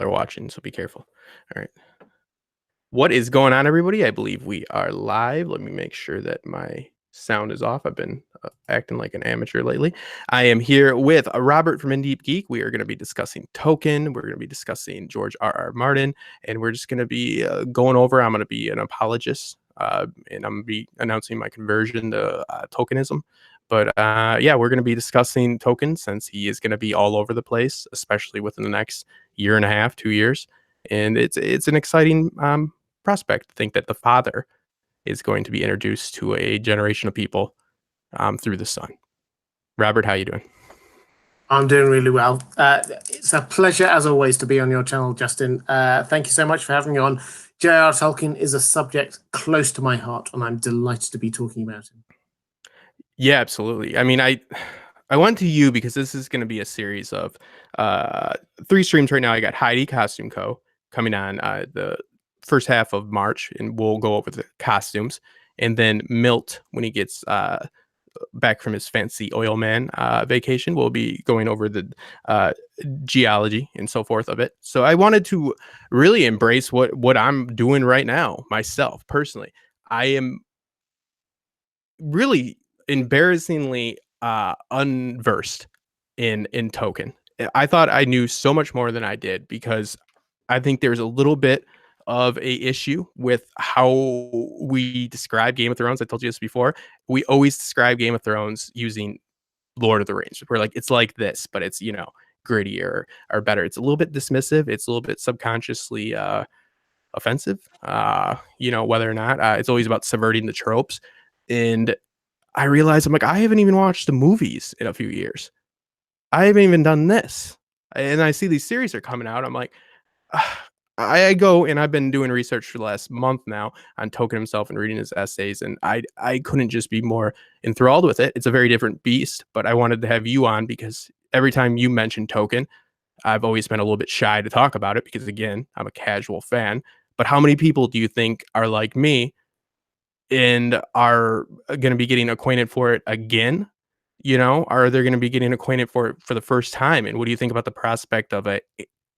are watching, so be careful. All right. What is going on, everybody? I believe we are live. Let me make sure that my sound is off. I've been acting like an amateur lately. I am here with Robert from In Deep Geek. We are going to be discussing Tolkien. We're going to be discussing George R.R. Martin, and we're just going to be going over. I'm going to be an apologist, and I'm going to be announcing my conversion to Tolkienism. But yeah, we're going to be discussing Tolkien since he is going to be all over the place, especially within the next year and a half, 2 years. And it's an exciting prospect to think that the father is going to be introduced to a generation of people through the son. Robert, how you doing? I'm doing really well. It's a pleasure, as always, to be on your channel, Justin. Thank you so much for having me on. J.R.R. Tolkien is a subject close to my heart, and I'm delighted to be talking about him. Yeah, absolutely. I mean, I went to you because this is going to be a series of 3 streams right now. I got Heidi Costume Co. coming on the first half of March, and we'll go over the costumes. And then Milt, when he gets back from his fancy oil man vacation, we'll be going over the geology and so forth of it. So I wanted to really embrace what I'm doing right now myself personally. I am really embarrassingly unversed in Tolkien. I thought I knew so much more than I did because I think there's a little bit of a issue with how we describe Game of Thrones. I told you this before. We always describe Game of Thrones using Lord of the Rings. We're like, it's like this, but it's, grittier or better. It's a little bit dismissive. It's a little bit subconsciously offensive, whether or not. It's always about subverting the tropes. And I realized, I'm like, I haven't even watched the movies in a few years. I haven't even done this. And I see these series are coming out. I'm like, I go and I've been doing research for the last month now on Tolkien himself and reading his essays, and I couldn't just be more enthralled with it. It's a very different beast, but I wanted to have you on because every time you mention Tolkien, I've always been a little bit shy to talk about it because, again, I'm a casual fan. But how many people do you think are like me and are going to be getting acquainted for it again? Are they going to be getting acquainted for it for the first time? And what do you think about the prospect of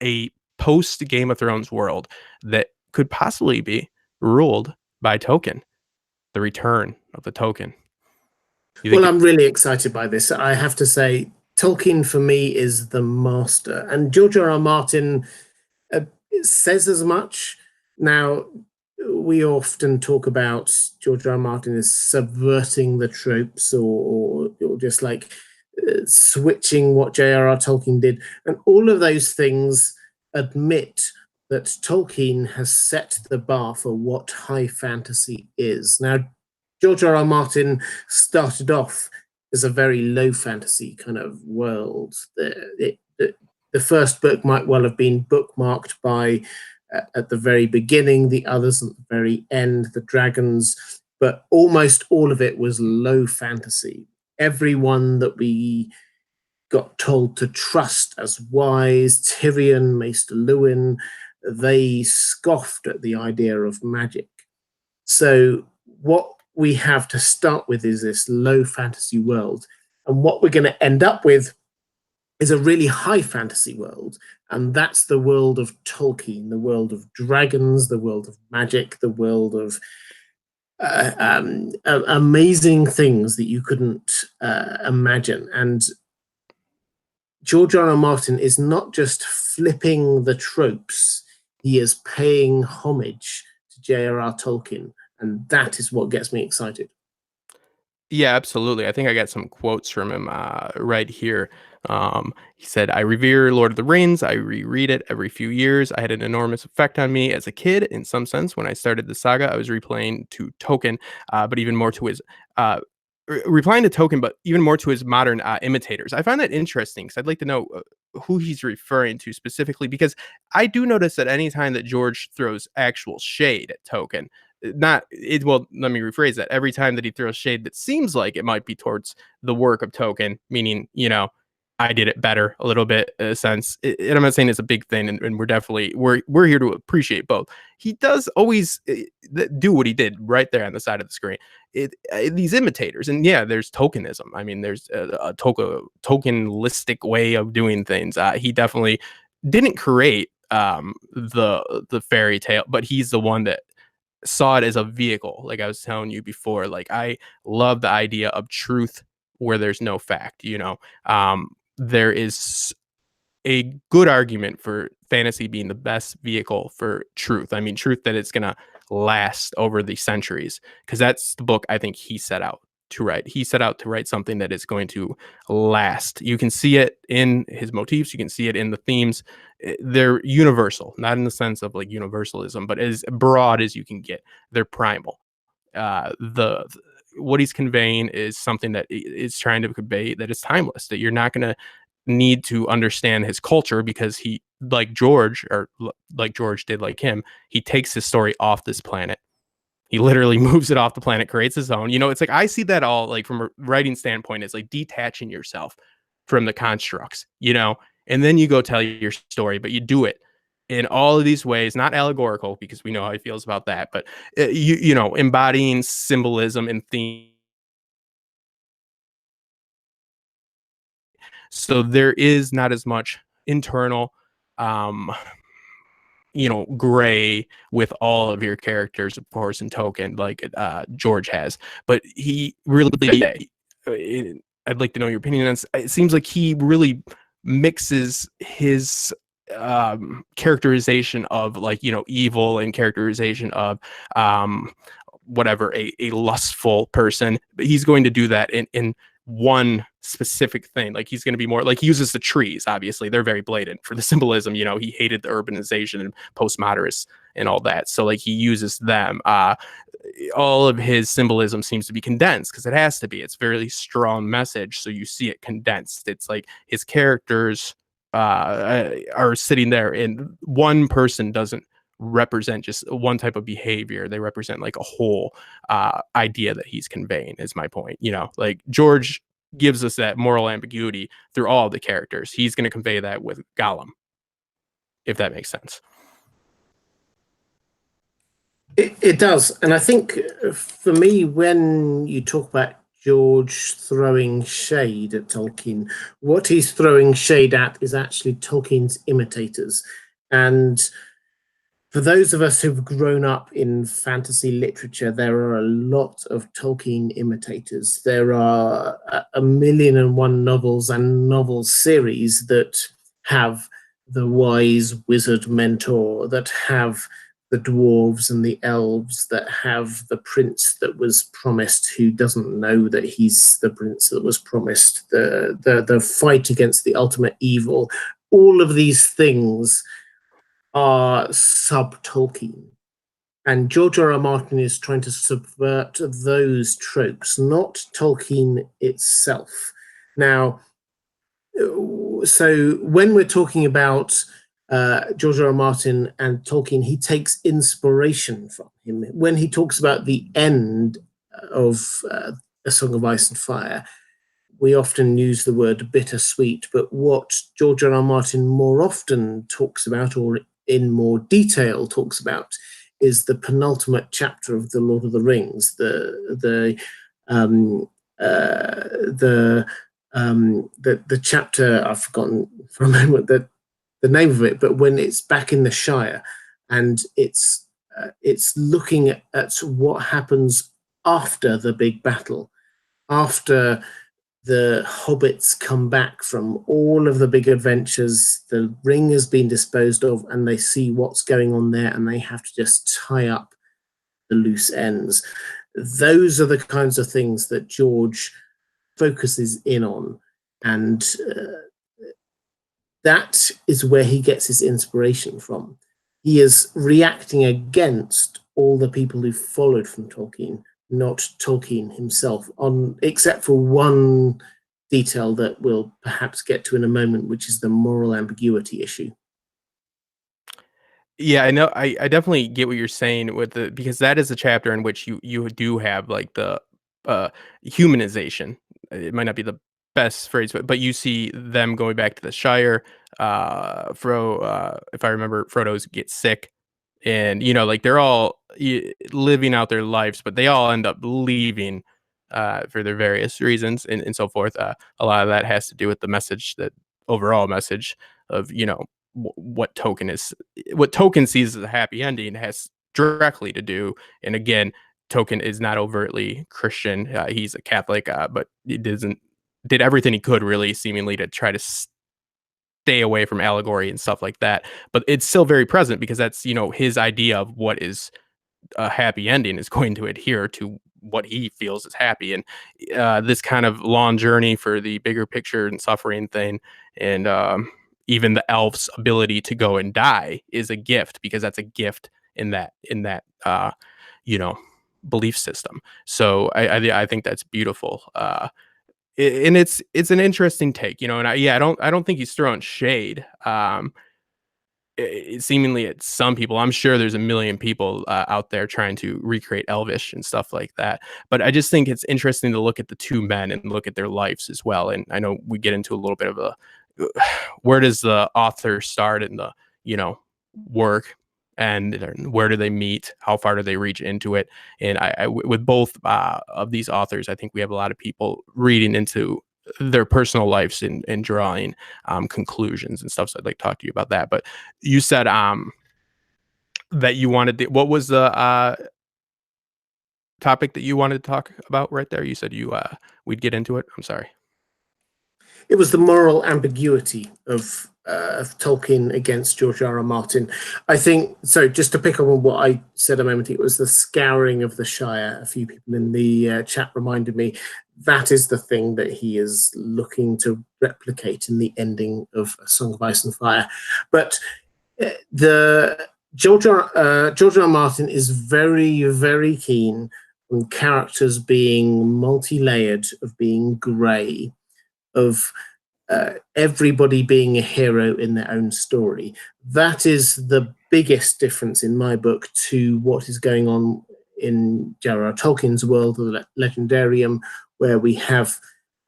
a post Game of Thrones world that could possibly be ruled by Tolkien, the return of the Tolkien? Well, I'm really excited by this. I have to say, Tolkien for me is the master, and George R.R. Martin says as much. Now, we often talk about George R.R. Martin as subverting the tropes or just like switching what J.R.R. Tolkien did. And all of those things admit that Tolkien has set the bar for what high fantasy is. Now, George R.R. Martin started off as a very low fantasy kind of world. The first book might well have been bookmarked by at the very beginning, the others at the very end, the dragons, but almost all of it was low fantasy. Everyone that we got told to trust as wise, Tyrion, Maester Luwin, they scoffed at the idea of magic. So what we have to start with is this low fantasy world. And what we're going to end up with is a really high fantasy world. And that's the world of Tolkien, the world of dragons, the world of magic, the world of amazing things that you couldn't imagine. And George R.R. Martin is not just flipping the tropes, he is paying homage to J.R.R. Tolkien. And that is what gets me excited. Yeah, absolutely. I think I got some quotes from him right here. He said, I revere Lord of the Rings. I reread it every few years. I had an enormous effect on me as a kid. In some sense, when I started the saga, I was replaying to Tolkien, but even more to his replying to Tolkien, but even more to his modern imitators. I find that interesting because I'd like to know who he's referring to specifically, because I do notice that anytime that George throws actual shade at Tolkien, not it well let me rephrase that, every time that he throws shade that seems like it might be towards the work of Tolkien, meaning I did it better a little bit in a sense, and I'm not saying it's a big thing, and we're here to appreciate both. He does always do what he did right there on the side of the screen. These imitators, and yeah, there's Tolkienism. I mean, there's a Tolkienistic way of doing things. He definitely didn't create the fairy tale, but he's the one that saw it as a vehicle. Like I was telling you before, like I love the idea of truth where there's no fact. There is a good argument for fantasy being the best vehicle for truth. I mean, truth that it's going to last over the centuries, because that's the book I think he set out to write. He set out to write something that is going to last. You can see it in his motifs, you can see it in the themes. They're universal, not in the sense of like universalism, but as broad as you can get. They're primal. The what he's conveying is something that is trying to convey that it's timeless, that you're not going to need to understand his culture, because he, like George, or like George did like him, he takes his story off this planet. He literally moves it off the planet, creates his own. It's like I see that all like from a writing standpoint, it's like detaching yourself from the constructs, and then you go tell your story, but you do it in all of these ways, not allegorical, because we know how he feels about that, but embodying symbolism and theme. So there is not as much internal gray with all of your characters, of course, in Tolkien, like George has. But he really, I'd like to know your opinion on this. It seems like he really mixes his characterization of like evil and characterization of whatever a lustful person. But he's going to do that in one specific thing. Like he's going to be more like, he uses the trees, obviously they're very blatant for the symbolism. He hated the urbanization and postmodernists and all that, so like he uses them. All of his symbolism seems to be condensed, because it has to be. It's very strong message, so you see it condensed. It's like his characters are sitting there, and one person doesn't represent just one type of behavior. They represent like a whole idea that he's conveying, is my point. Like George gives us that moral ambiguity through all of the characters. He's going to convey that with Gollum, if that makes sense. It does. And I think for me, when you talk about George throwing shade at Tolkien, what he's throwing shade at is actually Tolkien's imitators. And for those of us who've grown up in fantasy literature, there are a lot of Tolkien imitators. There are a million and one novels and novel series that have the wise wizard mentor, that have the dwarves and the elves, that have the prince that was promised who doesn't know that he's the prince that was promised, the fight against the ultimate evil. All of these things are sub-Tolkien. And George R.R. Martin is trying to subvert those tropes, not Tolkien itself. Now, so when we're talking about George R.R. Martin and Tolkien, he takes inspiration from him. When he talks about the end of A Song of Ice and Fire, we often use the word bittersweet, but what George R.R. Martin more often talks about, or in more detail talks about, is the penultimate chapter of The Lord of the Rings, the chapter, I've forgotten for a moment the name of it, but when it's back in the Shire, and it's looking at what happens after the big battle, after the hobbits come back from all of the big adventures, the ring has been disposed of, and they see what's going on there, and they have to just tie up the loose ends. Those are the kinds of things that George focuses in on, and that is where he gets his inspiration from. He is reacting against all the people who followed from Tolkien, not Tolkien himself, except for one detail that we'll perhaps get to in a moment, which is the moral ambiguity issue. Yeah, I know. I definitely get what you're saying with because that is a chapter in which you do have like the humanization. It might not be the best phrase, but you see them going back to the Shire. If I remember, Frodo's gets sick, and like they're all living out their lives, but they all end up leaving for their various reasons and so forth. A lot of that has to do with the message, that overall message of what Token sees as a happy ending has directly to do. And again, Token is not overtly Christian. He's a Catholic, but he did everything he could really seemingly to try to stay away from allegory and stuff like that. But it's still very present because that's, his idea of what is a happy ending is going to adhere to what he feels is happy. And this kind of long journey for the bigger picture and suffering thing, and even the elf's ability to go and die is a gift, because that's a gift in that you know belief system. So I think that's beautiful. And it's an interesting take, and I don't think he's throwing shade. Seemingly at some people, I'm sure there's a million people out there trying to recreate Elvish and stuff like that. But I just think it's interesting to look at the two men and look at their lives as well. And I know we get into a little bit of a where does the author start in the work, and where do they meet? How far do they reach into it? And with both of these authors, I think we have a lot of people reading into their personal lives and drawing conclusions and stuff. So I'd like to talk to you about that. But you said that you wanted what was the topic that you wanted to talk about right there? You said we'd get into it. I'm sorry. It was the moral ambiguity of Tolkien against George R. R. Martin. I think so. Just to pick up on what I said a moment ago, it was the scouring of the Shire. A few people in the chat reminded me that is the thing that he is looking to replicate in the ending of A Song of Ice and Fire. But the George R. R. Martin is very, very keen on characters being multi-layered, of being grey, of everybody being a hero in their own story. That is the biggest difference in my book to what is going on in J.R.R. Tolkien's world of the Legendarium, where we have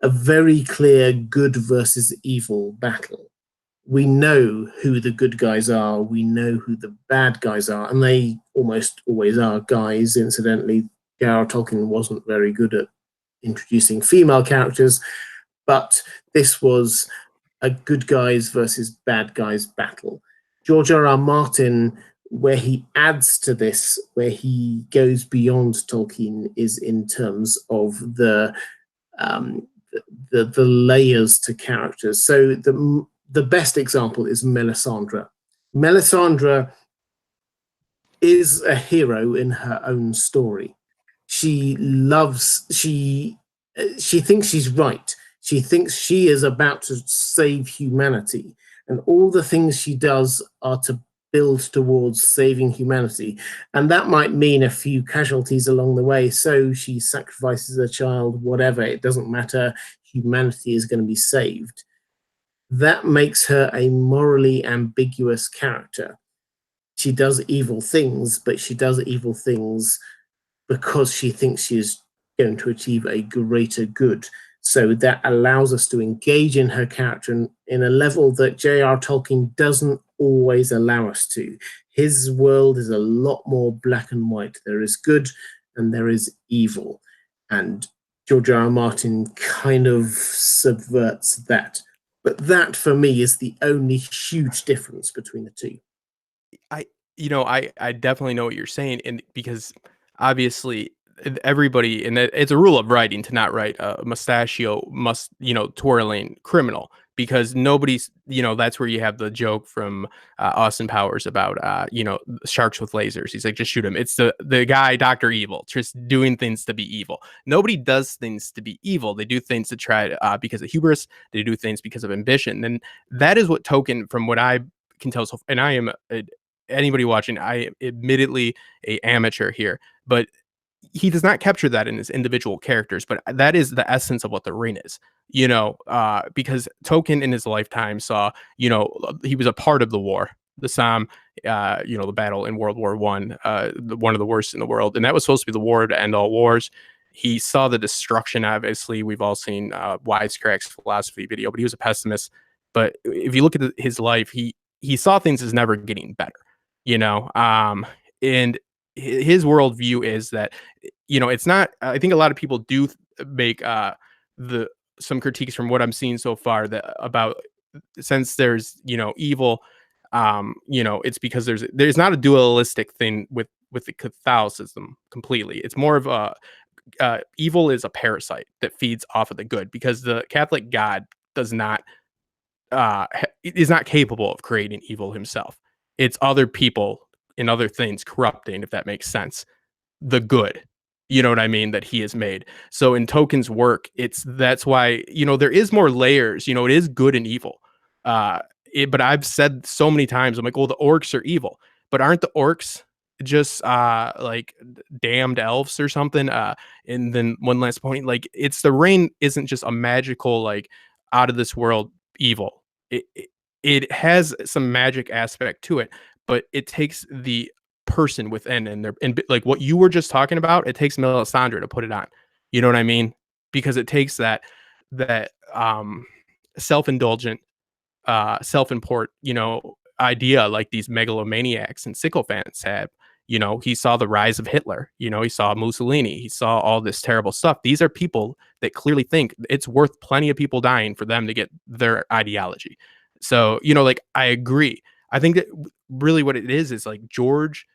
a very clear good versus evil battle. We know who the good guys are, we know who the bad guys are, and they almost always are guys. Incidentally, J.R.R. Tolkien wasn't very good at introducing female characters, but this was a good guys versus bad guys battle. George R. R. Martin, where he adds to this, where he goes beyond Tolkien, is in terms of the layers to characters. So the best example is Melisandre. Melisandre is a hero in her own story. She thinks she's right. She thinks she is about to save humanity, and all the things she does are to build towards saving humanity. And that might mean a few casualties along the way. So she sacrifices a child, whatever, it doesn't matter. Humanity is going to be saved. That makes her a morally ambiguous character. She does evil things, but she does evil things because she thinks she is going to achieve a greater good. So that allows us to engage in her character in a level that J.R. Tolkien doesn't always allow us to. His world is a lot more black and white. There is good and there is evil. And George R. R. Martin kind of subverts that. But that, for me, is the only huge difference between the two. I definitely know what you're saying, and because obviously everybody, and it's a rule of writing to not write a mustachio twirling criminal, because nobody's, that's where you have the joke from Austin Powers about sharks with lasers. He's like, just shoot him. It's the guy, Dr. Evil, just doing things to be evil. Nobody does things to be evil. They do things to try because of hubris. They do things because of ambition. And that is what Tolkien, from what I can tell, and I am anybody watching, I am admittedly a amateur here, but he does not capture that in his individual characters, but that is the essence of what the ring is, because Tolkien in his lifetime saw, he was a part of the war, the Somme, the battle in World War I, one of the worst in the world. And that was supposed to be the war to end all wars. He saw the destruction. Obviously, we've all seen Wisecrack's philosophy video, but he was a pessimist. But if you look at his life, he saw things as never getting better, and his worldview is that, it's not, I think a lot of people do make some critiques from what I'm seeing so far that about, since there's, evil, it's because there's not a dualistic thing with the Catholicism completely. It's more of a evil is a parasite that feeds off of the good, because the Catholic God does not is not capable of creating evil himself. It's other people and other things corrupting, if that makes sense, the good. You know what I mean? That he has made. So in Tolkien's work, that's why there is more layers. It is good and evil. But I've said so many times, I'm like, well, the orcs are evil, but aren't the orcs just like damned elves or something? And then one last point, like it's the rain isn't just a magical like out of this world evil. It has some magic aspect to it, but it takes the person within and like what you were just talking about, it takes Melisandre to put it on. You know what I mean? Because it takes that self-indulgent, self-import, idea like these megalomaniacs and sycophants had. He saw the rise of Hitler. He saw Mussolini. He saw all this terrible stuff. These are people that clearly think it's worth plenty of people dying for them to get their ideology. So, like, I agree. I think that really what it is like George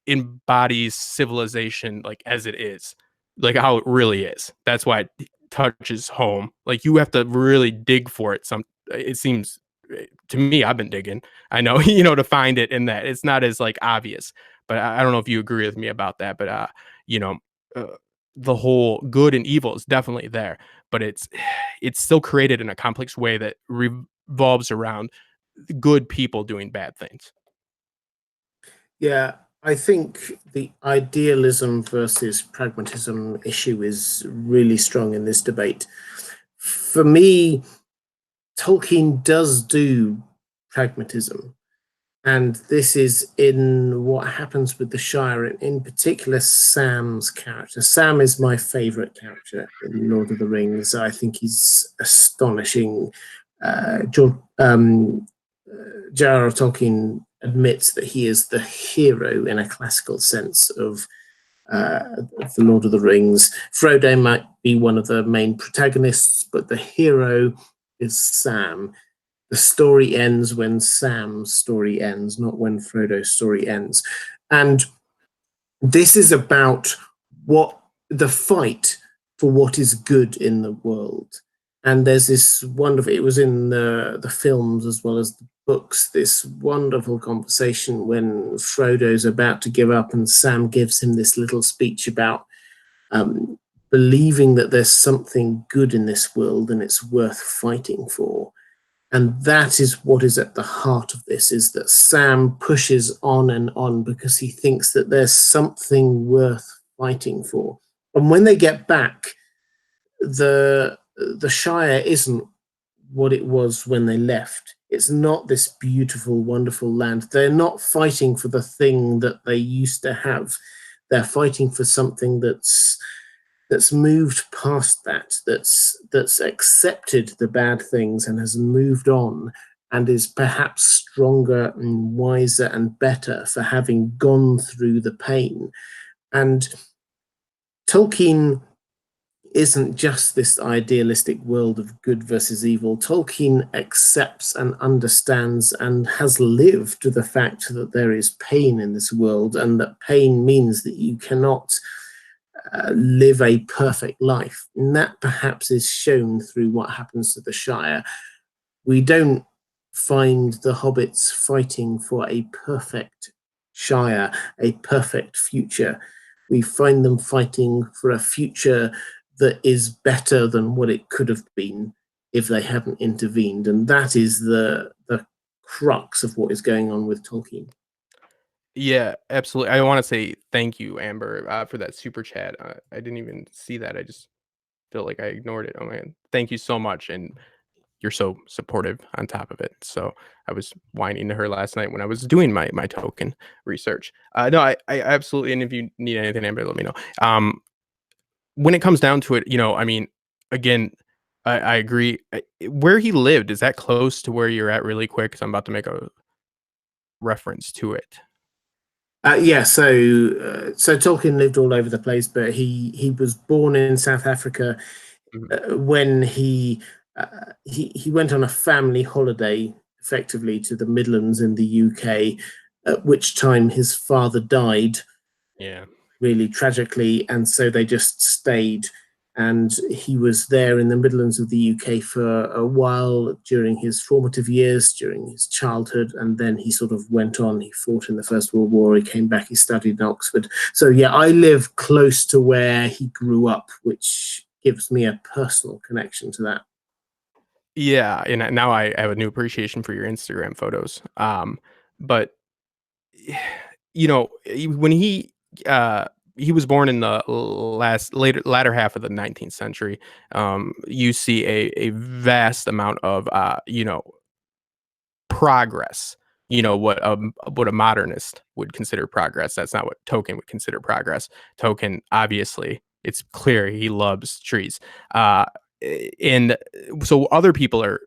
embodies civilization like as it is, like how it really is. That's why it touches home. Like you have to really dig for it. It seems to me, I've been digging. I know, to find it in that it's not as like obvious. But I don't know if you agree with me about that. But you know, uh, the whole good and evil is definitely there, but it's still created in a complex way that revolves around good people doing bad things. Yeah, I think the idealism versus pragmatism issue is really strong in this debate. For me, Tolkien does do pragmatism, and this is in what happens with the Shire, in particular Sam's character. Sam is my favorite character in Lord of the Rings. I think he's astonishing. J.R.R. Tolkien admits that he is the hero in a classical sense of the Lord of the Rings. Frodo might be one of the main protagonists, but the hero is Sam. The story ends when Sam's story ends, not when Frodo's story ends. And this is about what the fight for what is good in the world. And there's this wonderful, it was in the films as well as the books, this wonderful conversation when Frodo's about to give up and Sam gives him this little speech about believing that there's something good in this world and it's worth fighting for. And that is what is at the heart of this, is that Sam pushes on and on because he thinks that there's something worth fighting for. And when they get back, the Shire isn't what it was when they left. It's not this beautiful, wonderful land. They're not fighting for the thing that they used to have. They're fighting for something that's moved past that, that's accepted the bad things and has moved on and is perhaps stronger and wiser and better for having gone through the pain. And Tolkien isn't just this idealistic world of good versus evil. Tolkien accepts and understands and has lived the fact that there is pain in this world, and that pain means that you cannot live a perfect life. And that perhaps is shown through what happens to the Shire. We don't find the hobbits fighting for a perfect Shire, a perfect future. We find them fighting for a future that is better than what it could have been if they hadn't intervened. And that is the crux of what is going on with Tolkien. Yeah, absolutely. I want to say thank you, Amber, for that super chat. I didn't even see that. I just feel like I ignored it. Oh man, thank you so much, and you're so supportive on top of it. So I was whining to her last night when I was doing my Tolkien research. No, I absolutely. And if you need anything, Amber, let me know. When it comes down to it, I mean, again, I agree. Where he lived, is that close to where you're at? Really quick, because I'm about to make a reference to it. Yeah, so Tolkien lived all over the place, but he was born in South Africa. Mhm. When he went on a family holiday effectively to the Midlands in the UK, at which time his father died. Yeah. Really tragically, and so they just stayed. And he was there in the Midlands of the UK for a while during his formative years, during his childhood, and then he sort of went on. He fought in the First World War, he came back, he studied in Oxford. So yeah, I live close to where he grew up, which gives me a personal connection to that. Yeah, and now I have a new appreciation for your Instagram photos. But when he was born in the latter half of the 19th century, you see a vast amount of progress. What a modernist would consider progress. That's not what Tolkien would consider progress. Tolkien, obviously, it's clear he loves trees. Uh, and so other people are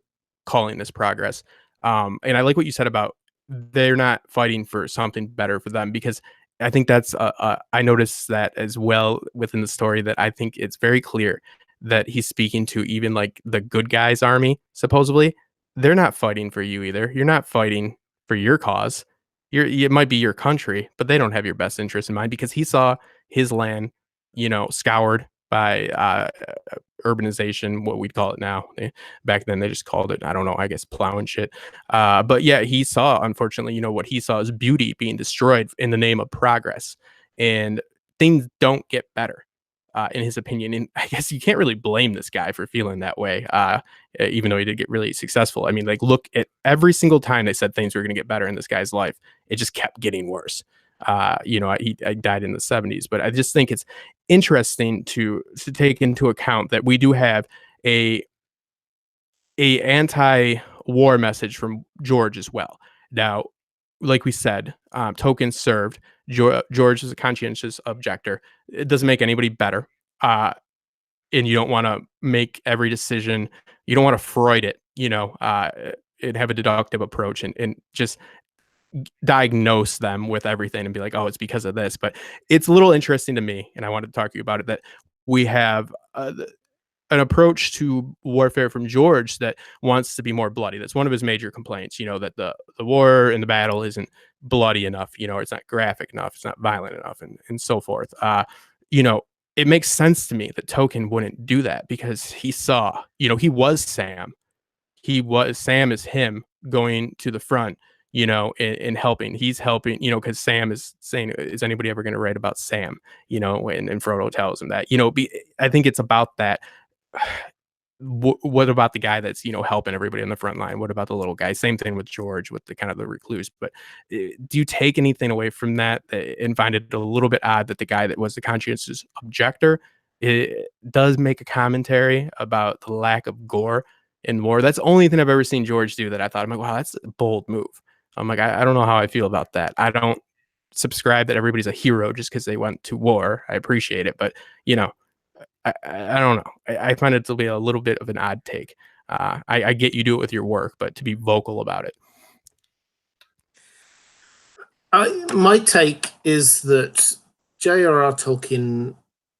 calling this progress. And I like what you said about they're not fighting for something better for them, because I think I noticed that as well within the story, that I think it's very clear that he's speaking to even like the good guys army, supposedly. They're not fighting for you either. You're not fighting for your cause. It might be your country, but they don't have your best interest in mind, because he saw his land, scoured by urbanization, what we'd call it now. Back then, they just called it, I don't know, I guess plow and shit. But yeah, he saw, unfortunately, what he saw is beauty being destroyed in the name of progress, and things don't get better. In his opinion, and I guess you can't really blame this guy for feeling that way. Even though he did get really successful. I mean, like, look at every single time they said things were going to get better in this guy's life, it just kept getting worse. He died in the 70s, but I just think it's interesting to take into account that we do have a anti-war message from George as well. Now, like we said, Tolkien served. George is a conscientious objector. It doesn't make anybody better. And you don't want to make every decision. You don't want to Freud it, and have a deductive approach, and just diagnose them with everything and be like, oh, it's because of this. But it's a little interesting to me, and I wanted to talk to you about it, that we have an approach to warfare from George that wants to be more bloody. That's one of his major complaints, that the war and the battle isn't bloody enough, it's not graphic enough, it's not violent enough, and so forth. It makes sense to me that Tolkien wouldn't do that, because he saw, he was Sam. Sam is him going to the front, and helping. He's helping, because Sam is saying, is anybody ever going to write about Sam? And Frodo tells him that, I think it's about that. What about the guy that's helping everybody on the front line? What about the little guy? Same thing with George, with the kind of the recluse. But do you take anything away from that, and find it a little bit odd that the guy that was the conscientious objector, it does make a commentary about the lack of gore in war? That's the only thing I've ever seen George do that I thought, I'm like, wow, that's a bold move. I'm like, I don't know how I feel about that. I don't subscribe that everybody's a hero just because they went to war. I appreciate it, but I don't know. I find it to be a little bit of an odd take. I get you do it with your work, but to be vocal about it. My take is that J.R.R. Tolkien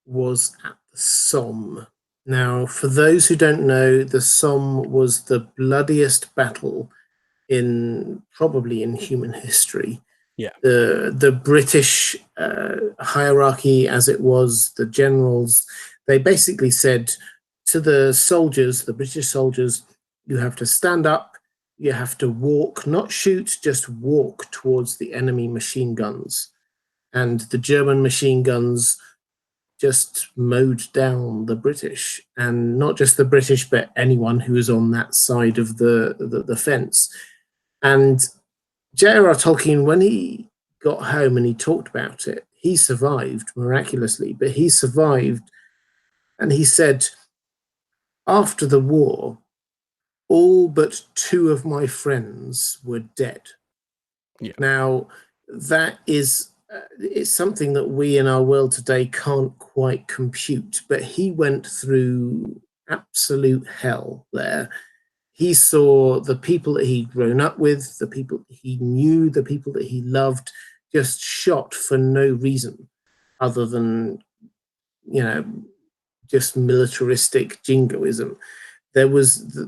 was at the Somme. Now, for those who don't know, the Somme was the bloodiest battle probably in human history. Yeah. The British hierarchy, as it was, the generals, they basically said to the soldiers, the British soldiers, you have to stand up, you have to walk, not shoot, just walk towards the enemy machine guns. And the German machine guns just mowed down the British, and not just the British, but anyone who was on that side of the fence. And J.R.R. Tolkien, when he got home and he talked about it, he survived miraculously, but he survived. And he said, after the war, all but 2 of my friends were dead. Yeah. Now, that is it's something that we in our world today can't quite compute, but he went through absolute hell there. He saw the people that he'd grown up with, the people he knew, the people that he loved, just shot for no reason other than, just militaristic jingoism. There was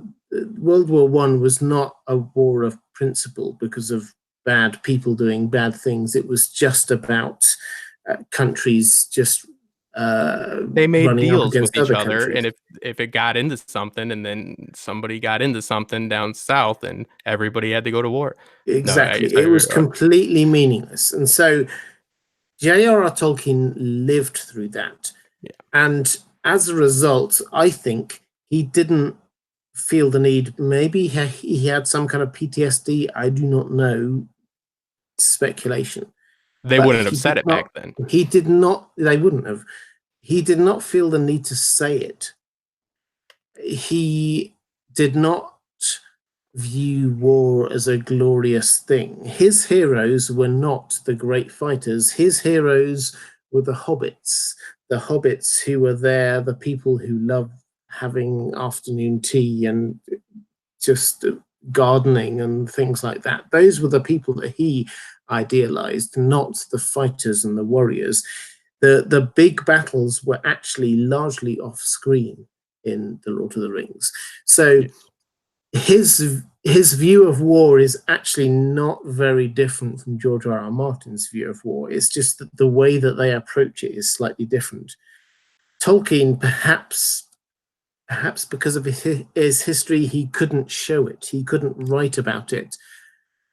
World War One was not a war of principle because of bad people doing bad things. It was just about countries just They made running up deals with against each other other, countries. and if it got into something, and then somebody got into something down south, and everybody had to go to war. No, Exactly. I It was completely meaningless. And so J.R.R. Tolkien lived through that. yeah. And as a result, I think he didn't feel the need. Maybe he had some kind of PTSD. I do not know. Speculation. They But wouldn't have said it back then. he did not, they wouldn't have. He did not feel the need to say it. He did not view war as a glorious thing. His heroes were not the great fighters. His heroes were the hobbits who were there, the people who love having afternoon tea and just gardening and things like that. Those were the people that he idealized, not the fighters and the warriors. The big battles were actually largely off screen in the Lord of the Rings. So Yes. his view of war is actually not very different from George R.R. Martin's view of war. It's just that the way that they approach it is slightly different. Tolkien, perhaps because of his history, he couldn't show it. He couldn't write about it.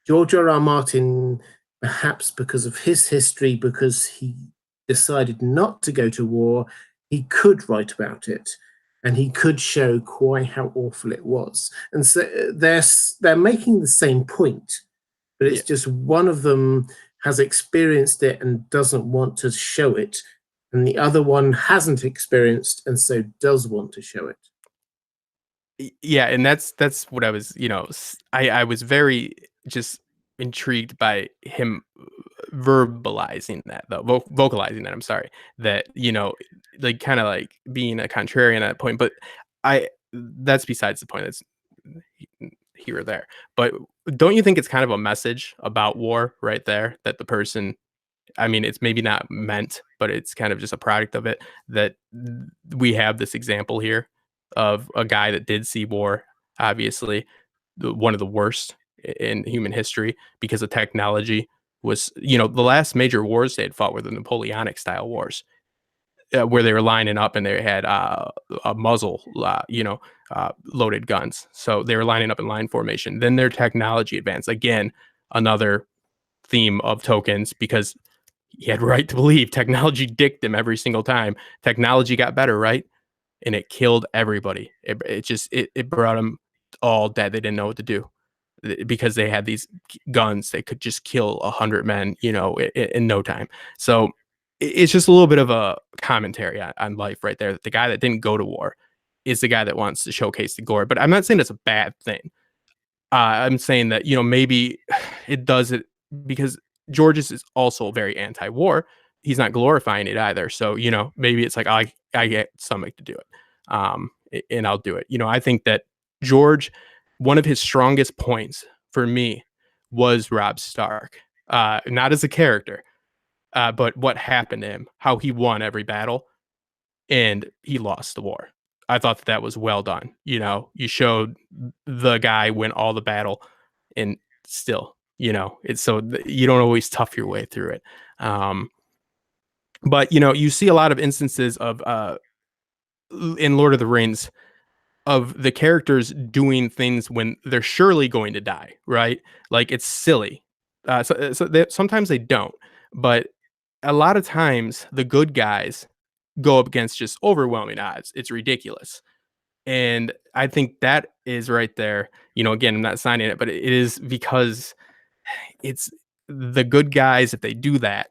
George R.R. Martin, perhaps because of his history, because he decided not to go to war, he could write about it, and he could show quite how awful it was. And so they're making the same point, but it's just one of them has experienced it and doesn't want to show it, and the other one hasn't experienced and so does want to show it. Yeah, and that's what I was, I was very just intrigued by him verbalizing that, though, vocalizing that. I'm sorry, that like kind of like being a contrarian at that point, but I that's besides the point. That's here or there. But don't you think it's kind of a message about war right there, that the person, I mean, it's maybe not meant, but it's kind of just a product of it, that we have this example here of a guy that did see war, obviously, one of the worst in human history, because of technology was, the last major wars they had fought were the Napoleonic style wars, where they were lining up and they had a muzzle, loaded guns. So they were lining up in line formation. Then their technology advanced. Again, another theme of Tolkien's, because he had right to believe technology dicked him every single time. Technology got better, right? And it killed everybody. It brought them all dead. They didn't know what to do because they had these guns. They could just kill 100 men, in no time. So it's just a little bit of a commentary on life right there. The guy that didn't go to war is the guy that wants to showcase the gore. But I'm not saying it's a bad thing. I'm saying that, maybe it does it because Georges is also very anti-war. He's not glorifying it either. So, maybe it's like I get stomach to do it. And I'll do it. I think that George, one of his strongest points for me was Robb Stark. Not as a character, but what happened to him, how he won every battle and he lost the war. I thought that was well done. You showed the guy win all the battle, and still, it's so you don't always tough your way through it. But you see a lot of instances of in Lord of the Rings of the characters doing things when they're surely going to die, right? Like it's silly. Sometimes they don't, but a lot of times the good guys go up against just overwhelming odds. It's ridiculous. And I think that is right there. Again, I'm not signing it, but it is because it's the good guys. If they do that,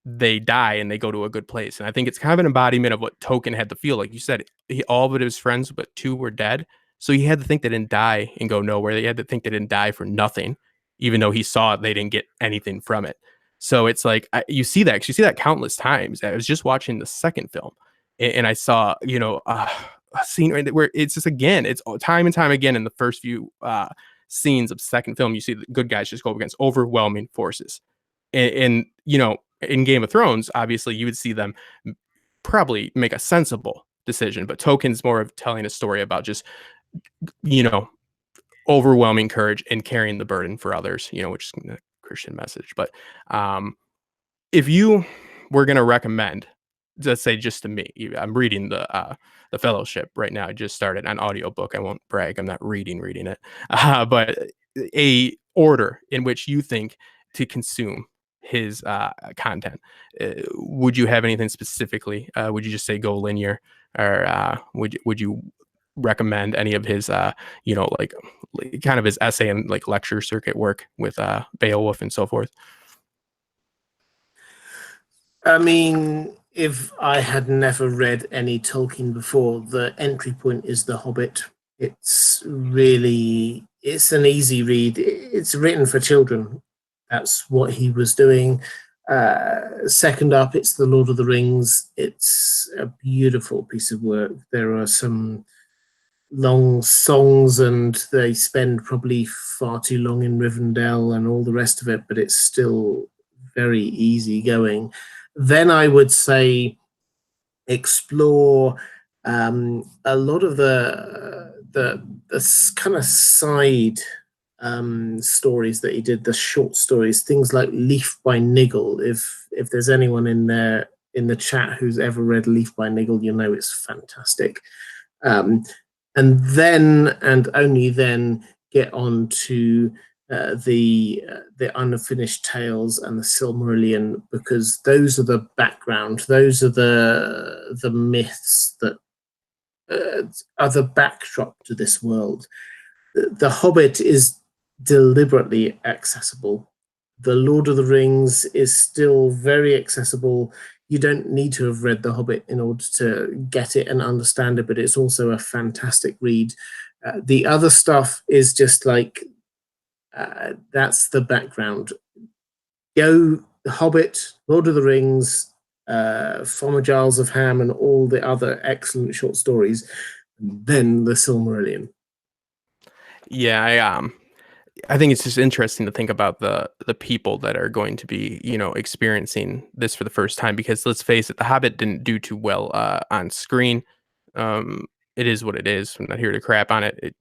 they die and they go to a good place. And I think it's kind of an embodiment of what Tolkien had to feel. Like you said, all but his friends, but two were dead. So he had to think they didn't die and go nowhere. They had to think they didn't die for nothing, even though he saw they didn't get anything from it. So it's like you see that countless times. I was just watching the second film, and I saw a scene where it's just, again, it's time and time again in the first few scenes of the second film. You see the good guys just go up against overwhelming forces, and in Game of Thrones, obviously you would see them probably make a sensible decision, but Tolkien's more of telling a story about just you know, overwhelming courage and carrying the burden for others, which is a Christian message. But if you were going to recommend, let's say just to me, I'm reading the Fellowship right now. I just started an audiobook. I won't brag. I'm not reading it, but a order in which you think to consume his content. Would you have anything specifically? Would you just say go linear, or would you recommend any of his like kind of his essay and like lecture circuit work with Beowulf and so forth? I mean, if I had never read any Tolkien before, the entry point is The Hobbit. It's an easy read. It's written for children. That's what he was doing. Second up, it's The Lord of the Rings. It's a beautiful piece of work. There are some long songs, and they spend probably far too long in Rivendell and all the rest of it, but it's still very easy going. Then I would say explore a lot of the kind of side stories that he did, the short stories, things like Leaf by Niggle. If there's anyone in there in the chat who's ever read Leaf by Niggle, you know it's fantastic. And then, and only then, get on to the unfinished tales and the Silmarillion, because those are the background, those are the myths that are the backdrop to this world. The Hobbit is deliberately accessible. The Lord of the Rings is still very accessible. You don't need to have read The Hobbit in order to get it and understand it, but it's also a fantastic read. The other stuff is just like, that's the background. Go The Hobbit, Lord of the Rings, Farmer Giles of Ham, and all the other excellent short stories, then the Silmarillion. Yeah, I think it's just interesting to think about the people that are going to be, experiencing this for the first time, because let's face it, The Hobbit didn't do too well on screen. It is what it is. I'm not here to crap on it.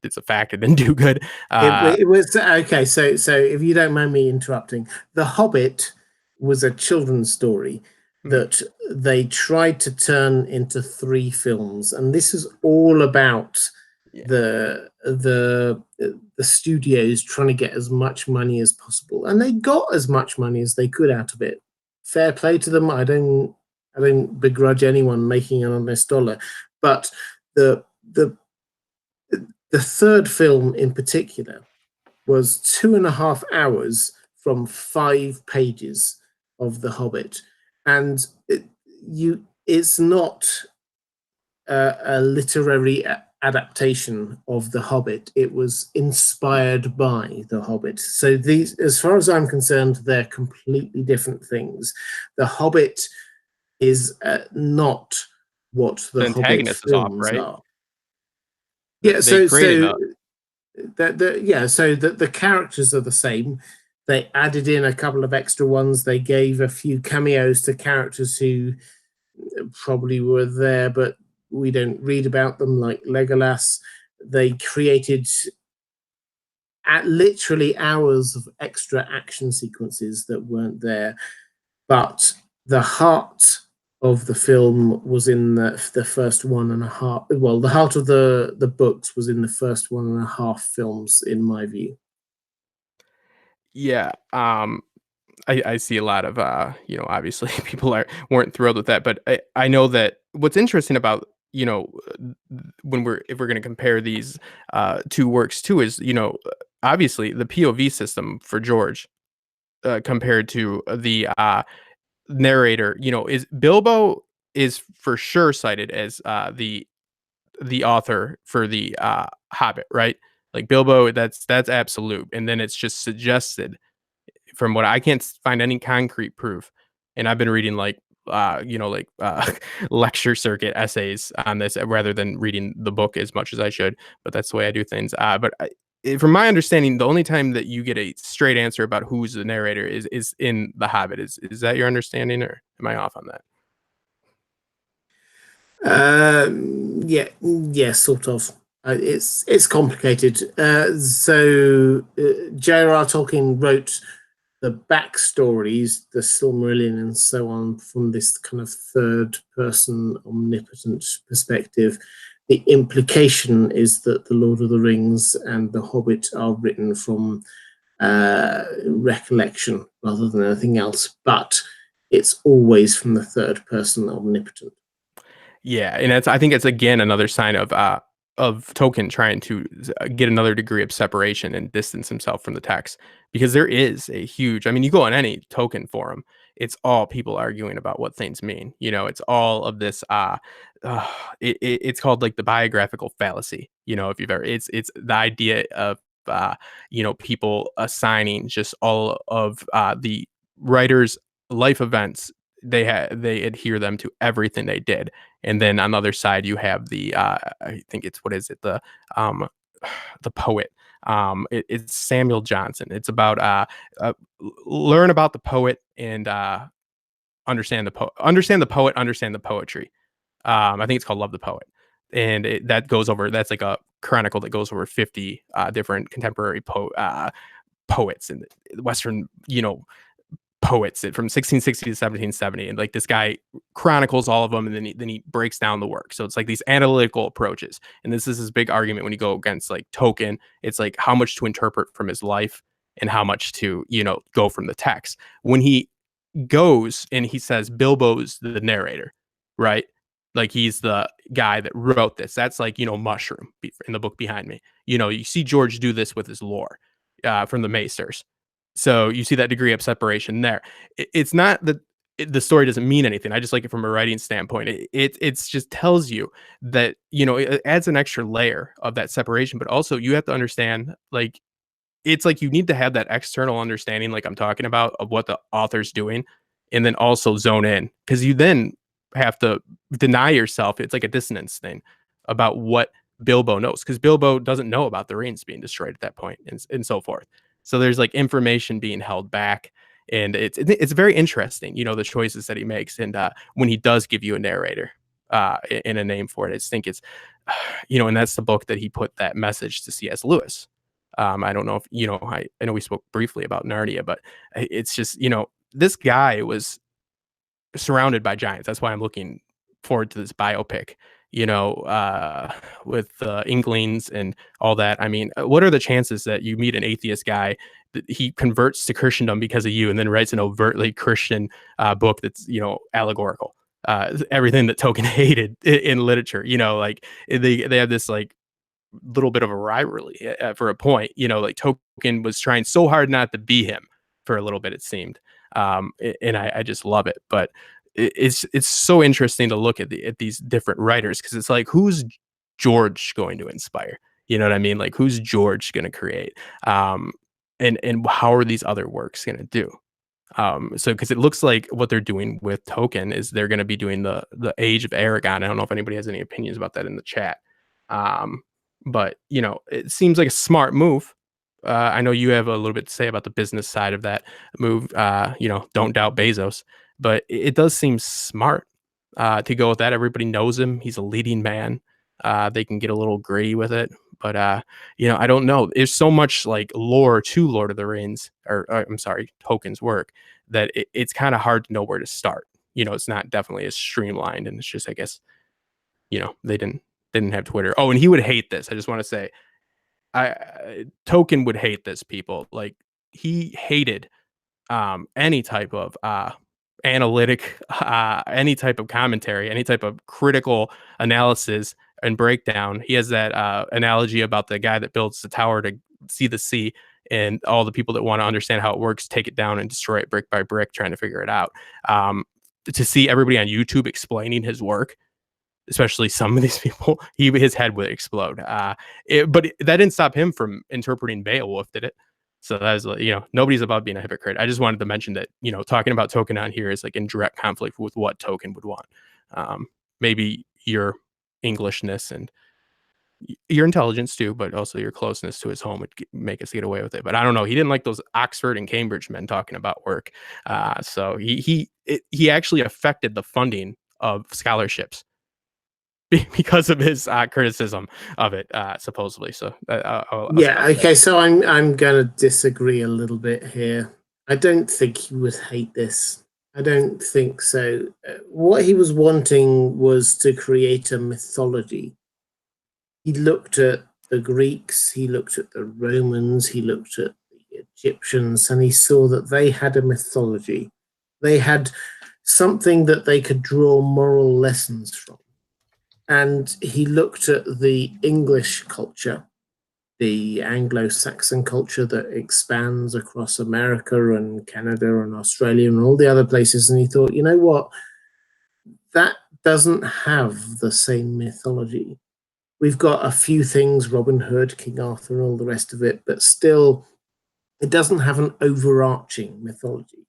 It's a fact. It didn't do good. It was okay. So if you don't mind me interrupting, The Hobbit was a children's story that they tried to turn into 3 films, and this is all about the studios trying to get as much money as possible, and they got as much money as they could out of it. Fair play to them. I don't begrudge anyone making an honest dollar, but the third film in particular was 2.5 hours from 5 pages of The Hobbit, and it's not a literary adaptation of The Hobbit. It was inspired by The Hobbit. So these, as far as I'm concerned, they're completely different things. The Hobbit is not what the Hobbit films are. Yeah, so the characters are the same. They added in a couple of extra ones. They gave a few cameos to characters who probably were there, but we don't read about them, like Legolas. They created literally hours of extra action sequences that weren't there, but the heart of the film was in the first 1.5. Well, the heart of the books was in the first 1.5 films, in my view. Yeah, I see a lot of obviously people weren't thrilled with that, but I know that what's interesting about if we're going to compare these 2 works too is obviously the POV system for George compared to the narrator, is Bilbo is for sure cited as the author for the Hobbit, right? Like Bilbo, that's absolute, and then it's just suggested from what I can't find any concrete proof. And I've been reading lecture circuit essays on this rather than reading the book as much as I should. But that's the way I do things. From my understanding, the only time that you get a straight answer about who's the narrator is in The Hobbit. Is that your understanding, or am I off on that? Yeah, sort of. It's complicated. J.R.R. Tolkien wrote the backstories, the Silmarillion and so on, from this kind of third person omnipotent perspective. The implication is that the Lord of the Rings and the Hobbit are written from recollection rather than anything else, but it's always from the third person omnipotent. Yeah, and I think it's again another sign of Tolkien trying to get another degree of separation and distance himself from the text, because there is a huge. I mean, you go on any Tolkien forum, it's all people arguing about what things mean. It's all of this. Uh it's called like the biographical fallacy. If you've ever, it's the idea of people assigning just all of the writers' life events. They adhere them to everything they did, and then on the other side, you have the I think it's what is it um the poet. It's Samuel Johnson. It's about learn about the poet and understand the poet, understand the poetry. I think it's called Love the Poet, and that goes over. That's like a chronicle that goes over 50 different contemporary poets in the Western, poets from 1660 to 1770, and like this guy chronicles all of them, and then he breaks down the work. So it's like these analytical approaches, and this is his big argument when you go against like Tolkien. It's like how much to interpret from his life and how much to go from the text. When he goes and he says Bilbo's the narrator, right? Like he's the guy that wrote this. That's like Mushroom in the book behind me. You see George do this with his lore from the Maesters. So you see that degree of separation there. It's not that the story doesn't mean anything. I just like it from a writing standpoint. It's just tells you that it adds an extra layer of that separation, but also you have to understand, like, it's like you need to have that external understanding, like I'm talking about, of what the author's doing, and then also zone in, because you then have to deny yourself. It's like a dissonance thing about what Bilbo knows, because Bilbo doesn't know about the rings being destroyed at that point, and so forth. So there's like information being held back, and it's very interesting, the choices that he makes, and when he does give you a narrator in a name for it, I just think it's and that's the book that he put that message to C.S. Lewis. I don't know if I know we spoke briefly about Narnia, but it's just this guy was surrounded by giants. That's why I'm looking forward to this biopic. With Inklings and all that. I mean, what are the chances that you meet an atheist guy that he converts to Christendom because of you, and then writes an overtly Christian book that's allegorical? Everything that Tolkien hated in literature. Like they have this like little bit of a rivalry for a point. Like Tolkien was trying so hard not to be him for a little bit, it seemed. And I just love it. But it's so interesting to look at these different writers, because it's like, who's George going to inspire? You know what I mean? Like, who's George going to create? And how are these other works going to do? So because it looks like what they're doing with Tolkien is they're going to be doing the Age of Aragon. I don't know if anybody has any opinions about that in the chat. But it seems like a smart move. I know you have a little bit to say about the business side of that move. Don't doubt Bezos, but it does seem smart to go with that. Everybody knows him; he's a leading man. They can get a little gritty with it, but I don't know. There's so much like lore to Lord of the Rings, or I'm sorry, Tolkien's work, that it's kind of hard to know where to start. It's not definitely as streamlined, and it's just, I guess, they didn't have Twitter. Oh, and he would hate this. I just want to say, Tolkien would hate this, people. Like, he hated any type of analytic, any type of commentary, any type of critical analysis and breakdown. He has that analogy about the guy that builds the tower to see the sea, and all the people that want to understand how it works take it down and destroy it brick by brick, trying to figure it out. To see everybody on YouTube explaining his work, especially some of these people, his head would explode. But that didn't stop him from interpreting Beowulf, did it? So that was, nobody's above being a hypocrite. I just wanted to mention that, talking about Tolkien on here is like in direct conflict with what Tolkien would want. Maybe your Englishness and your intelligence too, but also your closeness to his home would make us get away with it. But I don't know. He didn't like those Oxford and Cambridge men talking about work. So he actually affected the funding of scholarships because of his criticism of it, supposedly. So I'll Yeah, stop there. okay, so I'm going to disagree a little bit here. I don't think he would hate this. I don't think so. What he was wanting was to create a mythology. He looked at the Greeks, he looked at the Romans, he looked at the Egyptians, and he saw that they had a mythology. They had something that they could draw moral lessons from. And he looked at the English culture, the Anglo-Saxon culture that expands across America and Canada and Australia and all the other places. And he thought, you know what? That doesn't have the same mythology. We've got a few things, Robin Hood, King Arthur, and all the rest of it, but still, it doesn't have an overarching mythology.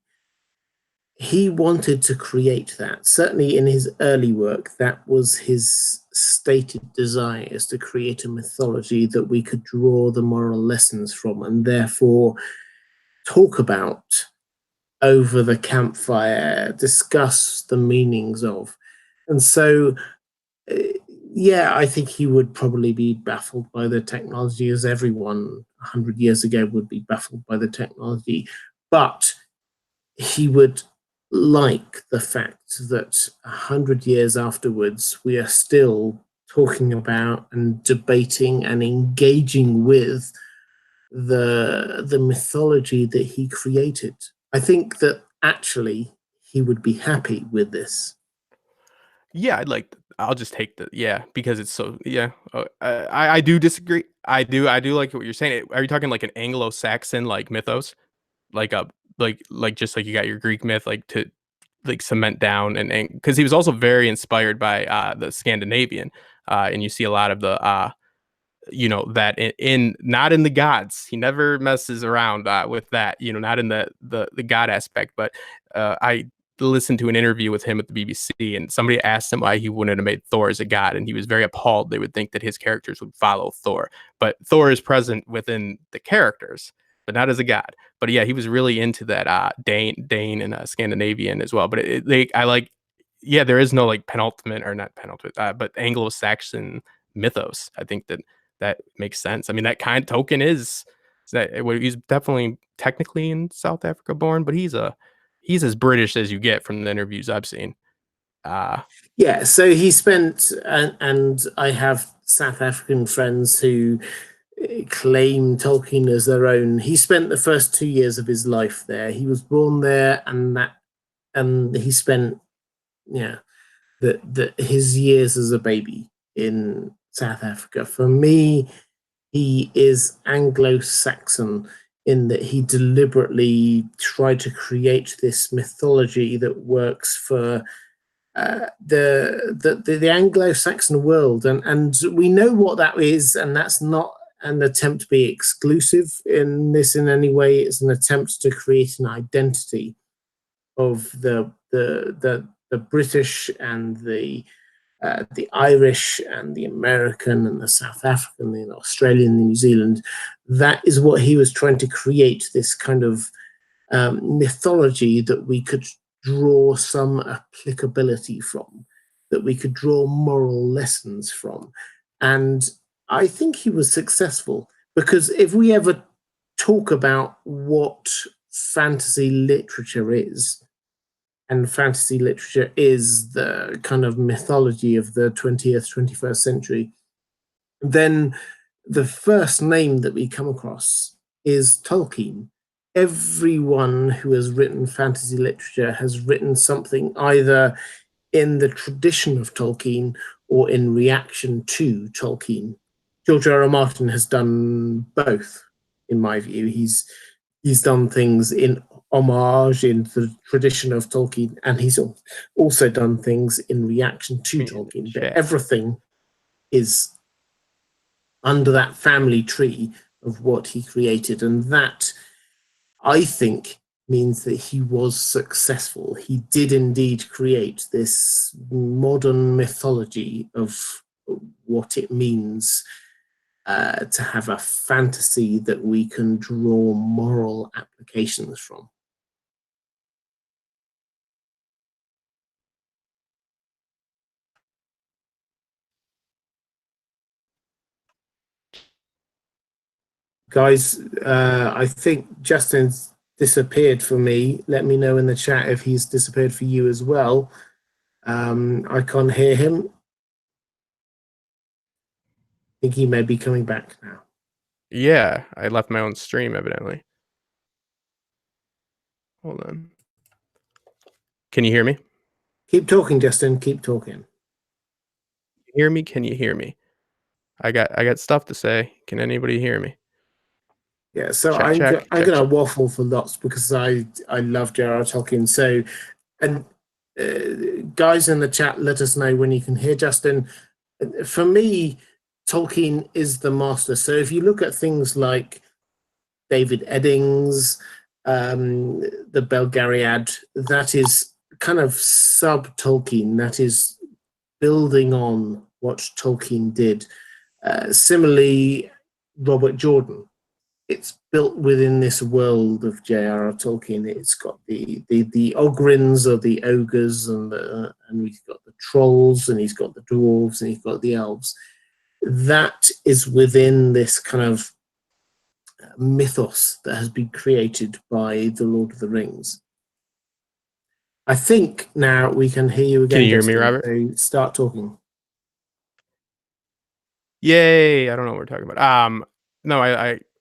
He wanted to create that. Certainly in his early work, that was his stated desire, is to create a mythology that we could draw the moral lessons from and therefore talk about over the campfire, discuss the meanings of. And so, uh, yeah, I think he would probably be baffled by the technology, as everyone 100 years ago would be baffled by the technology. But he would like the fact that 100 years afterwards, we are still talking about and debating and engaging with the mythology that he created. I think that actually he would be happy with this. Yeah, I'll just take the yeah because it's so yeah. I do disagree. I do like what you're saying. Are you talking like an Anglo-Saxon like mythos, like a like just like you got your Greek myth like to like cement down and because he was also very inspired by the Scandinavian, and you see a lot of the that in not in the gods. He never messes around with that. Not in the god aspect. But I listened to an interview with him at the BBC, and somebody asked him why he wouldn't have made Thor as a god, and he was very appalled. They would think that his characters would follow Thor, but Thor is present within the characters, but not as a god. But yeah, he was really into that Dane and Scandinavian as well. But I like, yeah, there is no like penultimate or not penultimate, but Anglo-Saxon mythos. I think that makes sense. I mean, that kind token is that he's definitely technically in South Africa born, but he's as British as you get from the interviews I've seen. Uh Yeah, so he spent, and I have South African friends who claim Tolkien as their own. He spent the first 2 years of his life there. He was born there, and he spent, yeah, his years as a baby in South Africa. For me, he is Anglo-Saxon in that he deliberately tried to create this mythology that works for the Anglo-Saxon world, and we know what that is, and that's not an attempt to be exclusive in this in any way. It's an attempt to create an identity of the British and the Irish and the American and the South African, the Australian, the New Zealand. That is what he was trying to create, this kind of mythology that we could draw some applicability from, that we could draw moral lessons from. And I think he was successful because if we ever talk about what fantasy literature is, and fantasy literature is the kind of mythology of the 20th, 21st century, then the first name that we come across is Tolkien. Everyone who has written fantasy literature has written something either in the tradition of Tolkien or in reaction to Tolkien. George R. R. Martin has done both, in my view. He's done things in homage in the tradition of Tolkien, and he's also done things in reaction to Tolkien. But yeah. everything is under that family tree of what he created. And that, I think, means that he was successful. He did indeed create this modern mythology of what it means to have a fantasy that we can draw moral applications from. Guys, I think Justin's disappeared for me. Let me know in the chat if he's disappeared for you as well. I can't hear him. I think he may be coming back now. Yeah, I left my own stream evidently. Hold on. Can you hear me? Keep talking, Justin. Keep talking. Hear me? Can you hear me? I got stuff to say. Can anybody hear me? Yeah, so Check, I'm gonna waffle for lots because I love J.R.R. Tolkien. So, and guys in the chat, let us know when you can hear Justin. For me, Tolkien is the master. So if you look at things like David Eddings, the Belgariad, that is kind of sub Tolkien. That is building on what Tolkien did. Similarly, Robert Jordan. It's built within this world of J.R.R. Tolkien. It's got the Ogrins or the ogres, and he's got the trolls, and he's got the dwarves, and he's got the elves. That is within this kind of mythos that has been created by the Lord of the Rings. I think now we can hear you again. Can you hear Justin, me, Robert? so start talking. Yay! I don't know what we're talking about. No,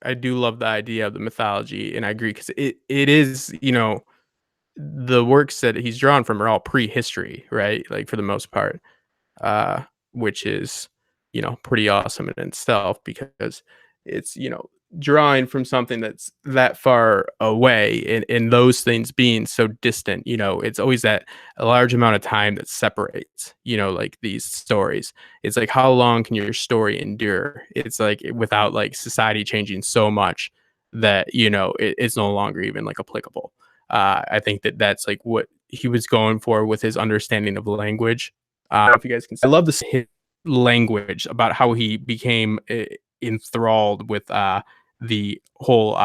I do love the idea of the mythology, and I agree because it is, you know, the works that he's drawn from are all prehistory, right? Like for the most part, uh, which is, you know, pretty awesome in itself because it's, you know, drawing from something that's that far away, and those things being so distant, you know, it's always that a large amount of time that separates, you know, like these stories. It's like, how long can your story endure? It's like without like society changing so much that, you know, it's no longer even like applicable. I think that that's like what he was going for with his understanding of language. I don't know if you guys can. I love this language about how he became enthralled with the whole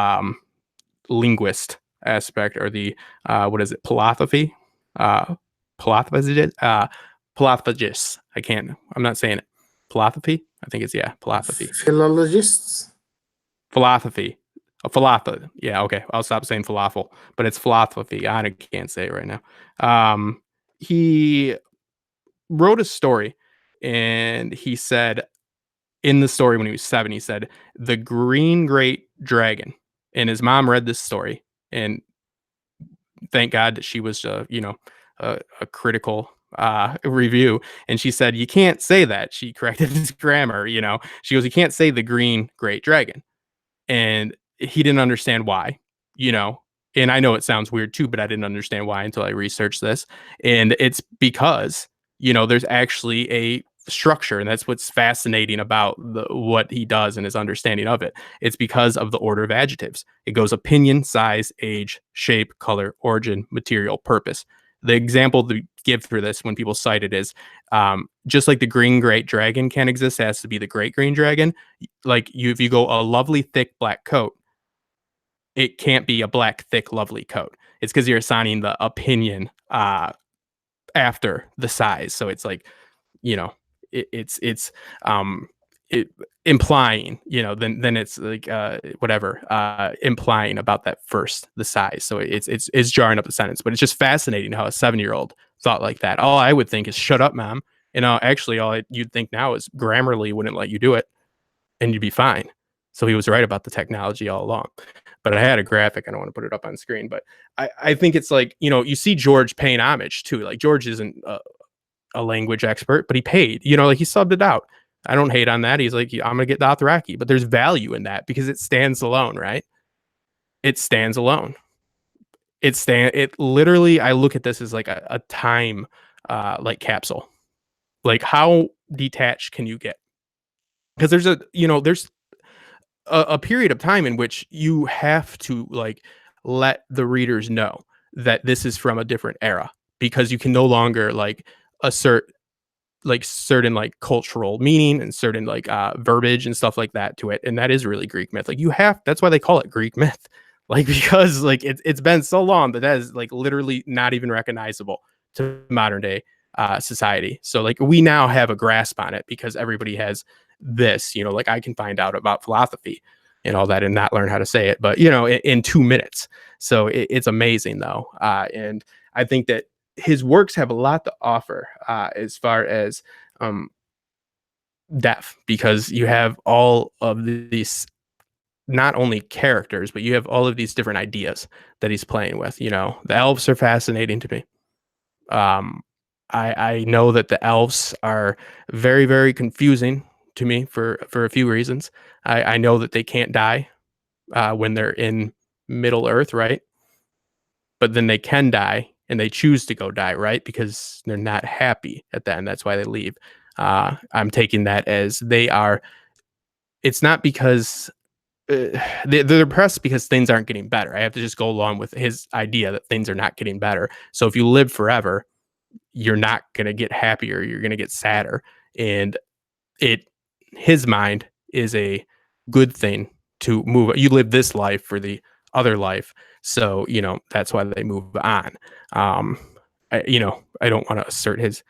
linguist aspect, or the what is it, philosophy, philosophist, philosophist. I'm not saying it. Philosophy. I think it's, yeah, philosophy. Philologists. Philosophy. A falafel. Yeah, okay. I'll stop saying falafel, but it's philosophy. I can't say it right now. He wrote a story, and he said in the story when he was 7, he said the green great dragon, and his mom read this story, and thank God that she was, you know, a critical review, and she said you can't say that. She corrected his grammar. You know, she goes, you can't say the green great dragon, and he didn't understand why, you know. And I know it sounds weird too, but I didn't understand why until I researched this. And it's because, you know, there's actually a structure, and that's what's fascinating about what he does and his understanding of it. It's because of the order of adjectives. It goes opinion, size, age, shape, color, origin, material, purpose. The example to give for this when people cite it is, just like the green great dragon can't exist, it has to be the great green dragon. Like if you go a lovely thick black coat, it can't be a black thick lovely coat. It's because you're assigning the opinion after the size. So it's like, you know, it's um it implying, you know, then it's like whatever, implying about that first, the size. So it's jarring up the sentence. But it's just fascinating how a 7-year-old thought like that. All I would think is shut up, mom. You know, actually you'd think now is Grammarly wouldn't let you do it, and you'd be fine. So he was right about the technology all along. But I had a graphic. I don't want to put it up on screen, but I think it's like, you know, you see George paying homage too. Like George isn't a language expert, but he paid, you know, like he subbed it out. I don't hate on that. He's like, I'm going to get Dothraki, but there's value in that because it stands alone, right? It stands alone. It literally, I look at this as like a time like capsule. Like how detached can you get? Because there's there's a period of time in which you have to like let the readers know that this is from a different era, because you can no longer like assert like certain like cultural meaning and certain like verbiage and stuff like that to it. And that is really Greek myth. Like you have, that's why they call it Greek myth. Like because like it's been so long that that is like literally not even recognizable to modern day society. So like we now have a grasp on it because everybody has this, you know, like I can find out about philosophy and all that, and not learn how to say it, but you know, in 2 minutes. So it's amazing though, and I think that his works have a lot to offer as far as um, depth, because you have all of these not only characters, but you have all of these different ideas that he's playing with. You know, the elves are fascinating to me. Um, I know that the elves are very, very confusing to me for a few reasons. I know that they can't die when they're in Middle Earth, right? But then they can die, and they choose to go die, right? Because they're not happy at the end. That's why they leave. I'm taking that as they are. It's not because they're depressed because things aren't getting better. I have to just go along with his idea that things are not getting better. So if you live forever, you're not going to get happier. You're going to get sadder. And it, his mind is a good thing to move. You live this life for the other life. So, you know, that's why they move on. You know, I don't want to assert his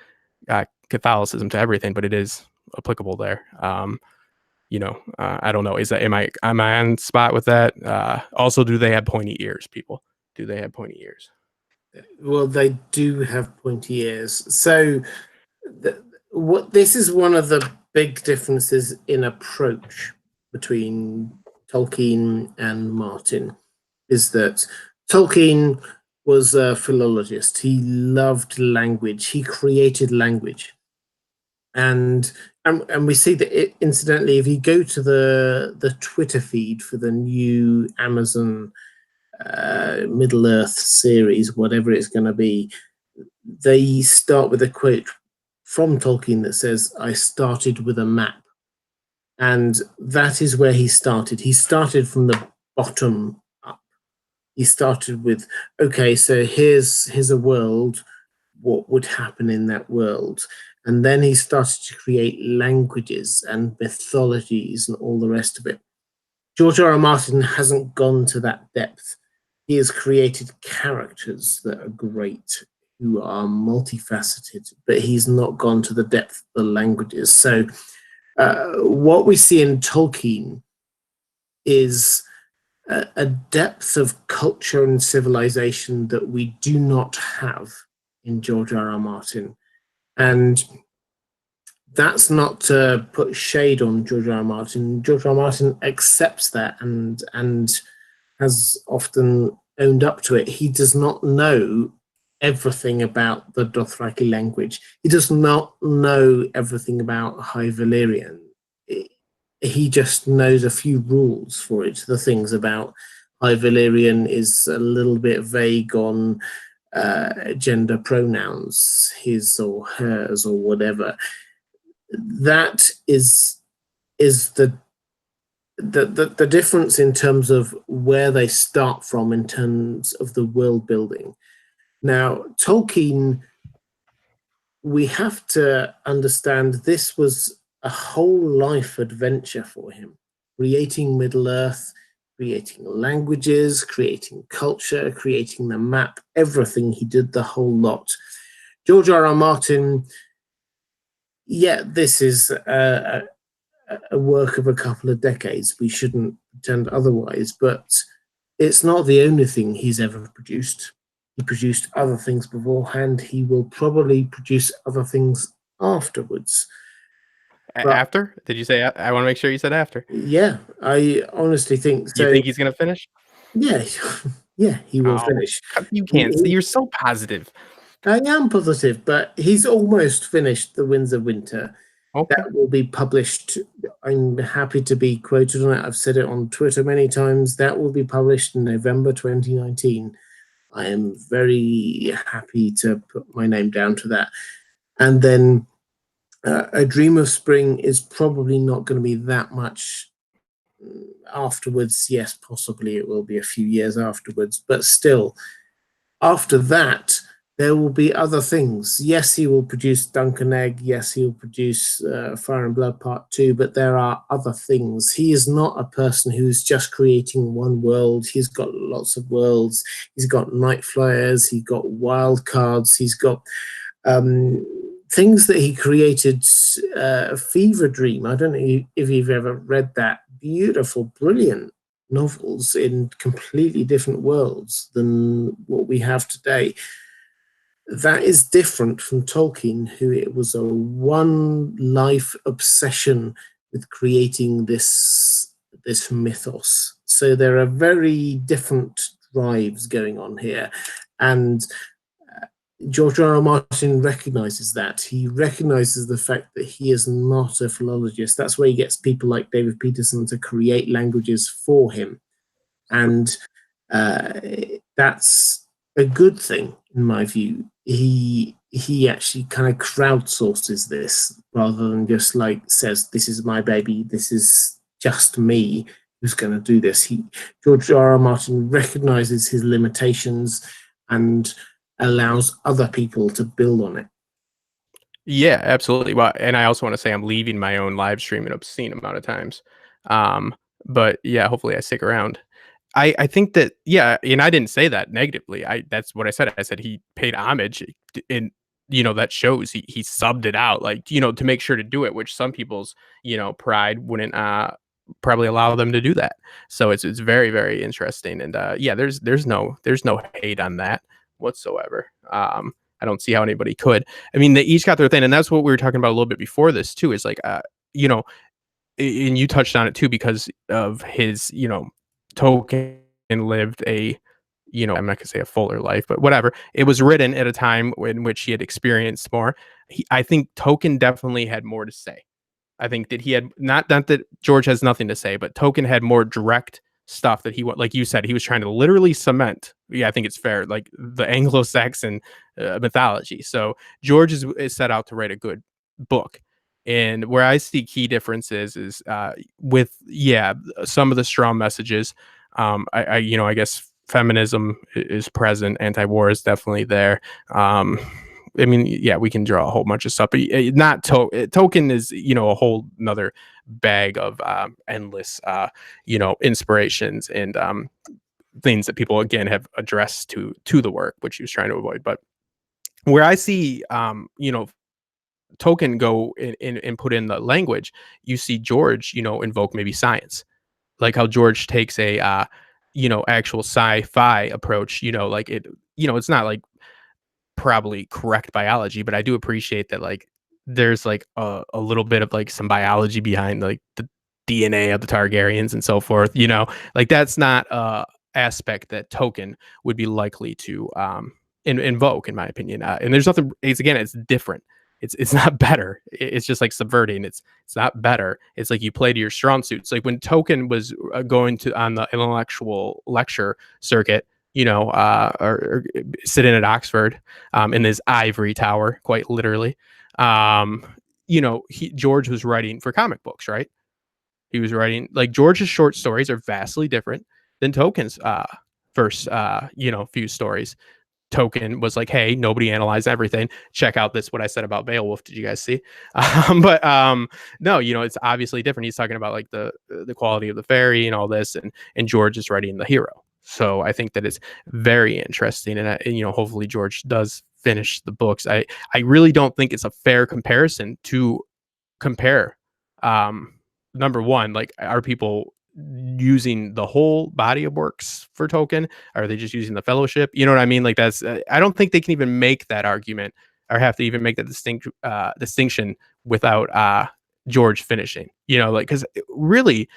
Catholicism to everything, but it is applicable there. You know, I don't know. Is that am I on spot with that? Also, do they have pointy ears? People, do they have pointy ears? Well, they do have pointy ears. So, what this is one of the big differences in approach between Tolkien and Martin, is that Tolkien was a philologist. He loved language. He created language, and we see that incidentally, if you go to the Twitter feed for the new Amazon Middle Earth series, whatever it's going to be, they start with a quote from Tolkien that says, "I started with a map," and that is where he started. He started from the bottom up. He started with, okay, so here's a world. What would happen in that world? And then he started to create languages and mythologies and all the rest of it. George R. R. Martin hasn't gone to that depth. He has created characters that are great, who are multifaceted, but he's not gone to the depth of the languages. So what we see in Tolkien is a depth of culture and civilization that we do not have in George R. R. Martin. And that's not to put shade on George R. R. Martin. George R. R. Martin accepts that and has often owned up to it. He does not know everything about the Dothraki language. He does not know everything about High Valyrian. He just knows a few rules for it. The things about High Valyrian is a little bit vague on gender pronouns, his or hers or whatever. That is the difference in terms of where they start from in terms of the world building. Now, Tolkien, we have to understand this was a whole life adventure for him, creating Middle Earth, creating languages, creating culture, creating the map, everything. He did the whole lot. George R. R. Martin, yeah, this is a work of a couple of decades. We shouldn't pretend otherwise, but it's not the only thing he's ever produced. He produced other things beforehand. He will probably produce other things afterwards. After? Did you say? I want to make sure you said after. Yeah, I honestly think so. You think he's gonna finish? Yeah, yeah, he will finish. You can't. You're so positive. I am positive, but he's almost finished The Winds of Winter. Okay. That will be published. I'm happy to be quoted on it. I've said it on Twitter many times. That will be published in November 2019. I am very happy to put my name down to that. And then A Dream of Spring is probably not going to be that much afterwards. Yes, possibly it will be a few years afterwards, but still, after that, there will be other things. Yes, he will produce Dunk and Egg. Yes, he will produce Fire and Blood Part 2, but there are other things. He is not a person who's just creating one world. He's got lots of worlds. He's got Night Flyers. He's got Wild Cards. He's got things that he created. Fever Dream. I don't know if you've ever read that, beautiful, brilliant novels in completely different worlds than what we have today. That is different from Tolkien, who it was a one life obsession with creating this mythos. So there are very different drives going on here, and George R. R. Martin recognizes that. He recognizes the fact that he is not a philologist. That's where he gets people like David Peterson to create languages for him, and that's a good thing in my view. He actually kind of crowdsources this rather than just like says, "This is my baby. This is just me who's going to do this." George R. R. Martin recognizes his limitations and allows other people to build on it. Yeah, absolutely. Well, and I also want to say I'm leaving my own live stream an obscene amount of times. Um, but yeah, hopefully I stick around. I think that yeah, and I didn't say that negatively. That's what I said. I said he paid homage, and that shows he subbed it out, like to make sure to do it, which some people's pride wouldn't probably allow them to do that. So it's very very interesting, and yeah, there's no hate on that whatsoever. I don't see how anybody could. I mean, they each got their thing, and that's what we were talking about a little bit before this too. Is like you know and you touched on it too because of his Tolkien lived a I'm not gonna say a fuller life, but whatever. It was written at a time in which he had experienced more. I think Tolkien definitely had more to say. I think that he had not that George has nothing to say, but Tolkien had more direct stuff that like you said, he was trying to literally cement. Yeah, I think it's fair, like the Anglo-Saxon mythology. So George is set out to write a good book. And where I see key differences is with some of the strong messages. I guess feminism is present, anti-war is definitely there. I mean, yeah, we can draw a whole bunch of stuff, but not Tolkien is a whole another bag of endless inspirations and things that people again have addressed to the work, which he was trying to avoid. But where I see Tolkien go and put in the language, you see George invoke maybe science, like how George takes a actual sci-fi approach. Like it's not like probably correct biology, but I do appreciate that like there's like a little bit of like some biology behind like the DNA of the Targaryens and so forth. Like that's not aspect that Tolkien would be likely to invoke, in my opinion. And there's nothing. It's different. It's not better. It's just like subverting. It's not better. It's like you play to your strong suits. Like when Tolkien was going to on the intellectual lecture circuit, or sitting at Oxford in his ivory tower, quite literally. George was writing for comic books, right? He was writing like George's short stories are vastly different than Tolkien's first, few stories. Tolkien was like, "Hey, nobody analyzed everything. Check out this. What I said about Beowulf. Did you guys see?" But no, it's obviously different. He's talking about like the quality of the fairy and all this, and George is writing the hero. So I think that it's very interesting, and hopefully George does finish the books. I really don't think it's a fair comparison to compare. Number one, like, are people using the whole body of works for Tolkien? Are they just using the Fellowship? You know what I mean? Like that's I don't think they can even make that argument or have to even make that distinction without George finishing. Like because really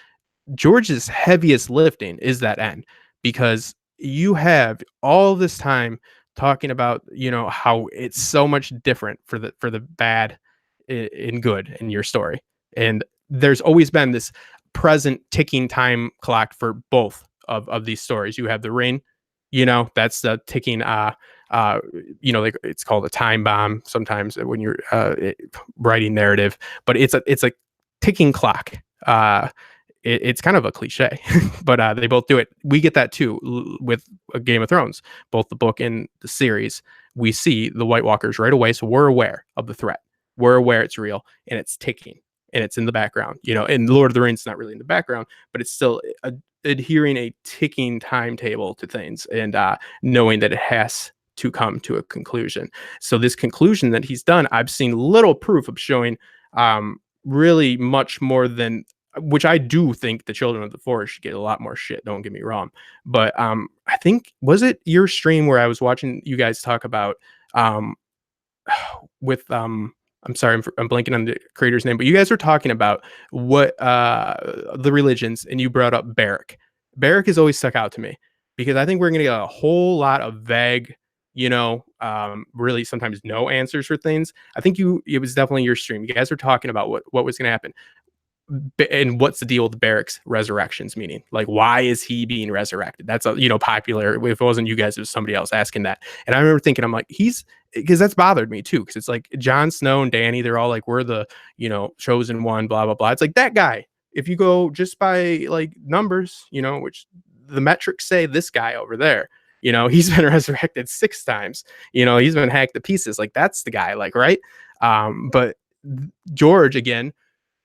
George's heaviest lifting is that end because you have all this time talking about how it's so much different for the bad and good in your story, and there's always been this present ticking time clock for both of these stories. You have the ring, that's the ticking like it's called a time bomb sometimes when you're writing narrative, but it's a ticking clock. It's kind of a cliche, but they both do it. We get that too with Game of Thrones, both the book and the series. We see the White Walkers right away, so we're aware of the threat. We're aware it's real and it's ticking and it's in the background. And Lord of the Rings is not really in the background, but it's still adhering a ticking timetable to things and knowing that it has to come to a conclusion. So this conclusion that he's done, I've seen little proof of showing really much more than which I do think the Children of the Forest should get a lot more shit. Don't get me wrong, but I think was it your stream where I was watching you guys talk about um with I'm sorry, I'm blanking on the creator's name, but you guys were talking about what the religions, and you brought up Barrack. Barrack has always stuck out to me because I think we're going to get a whole lot of vague, really sometimes no answers for things. I think it was definitely your stream. You guys were talking about what was going to happen. And what's the deal with Barrack's resurrections? Meaning, like, why is he being resurrected? That's popular. If it wasn't you guys, it was somebody else asking that. And I remember thinking, I'm like, because that's bothered me too. Because it's like Jon Snow and Dany, they're all like, we're the chosen one, blah blah blah. It's like that guy. If you go just by like numbers, which the metrics say this guy over there, he's been resurrected 6 times. He's been hacked to pieces. Like that's the guy. Like right. But George again.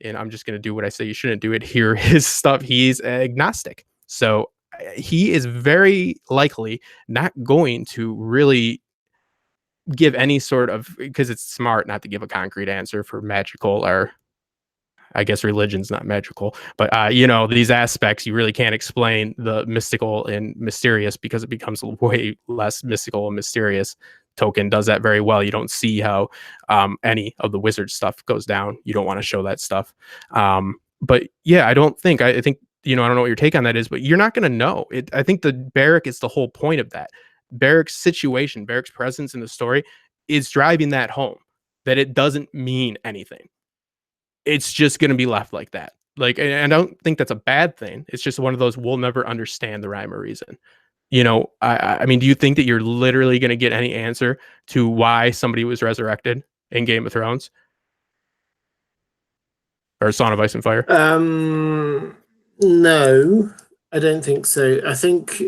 And I'm just going to do what I say you shouldn't do it. Hear his stuff. He's agnostic. So he is very likely not going to really give any sort of, because it's smart not to give a concrete answer for magical, or I guess religion's not magical, but these aspects you really can't explain the mystical and mysterious because it becomes way less mystical and mysterious. Tolkien does that very well. You don't see how any of the wizard stuff goes down. You don't want to show that stuff. But yeah, I think I don't know what your take on that is, but you're not going to know it. I think the Barrack is the whole point of that. Barrack's situation, Barrack's presence in the story is driving that home, that it doesn't mean anything. It's just going to be left like that. Like, and I don't think that's a bad thing. It's just one of those, we'll never understand the rhyme or reason. I mean, do you think that you're literally going to get any answer to why somebody was resurrected in Game of Thrones or Song of Ice and Fire? No, I don't think so. I think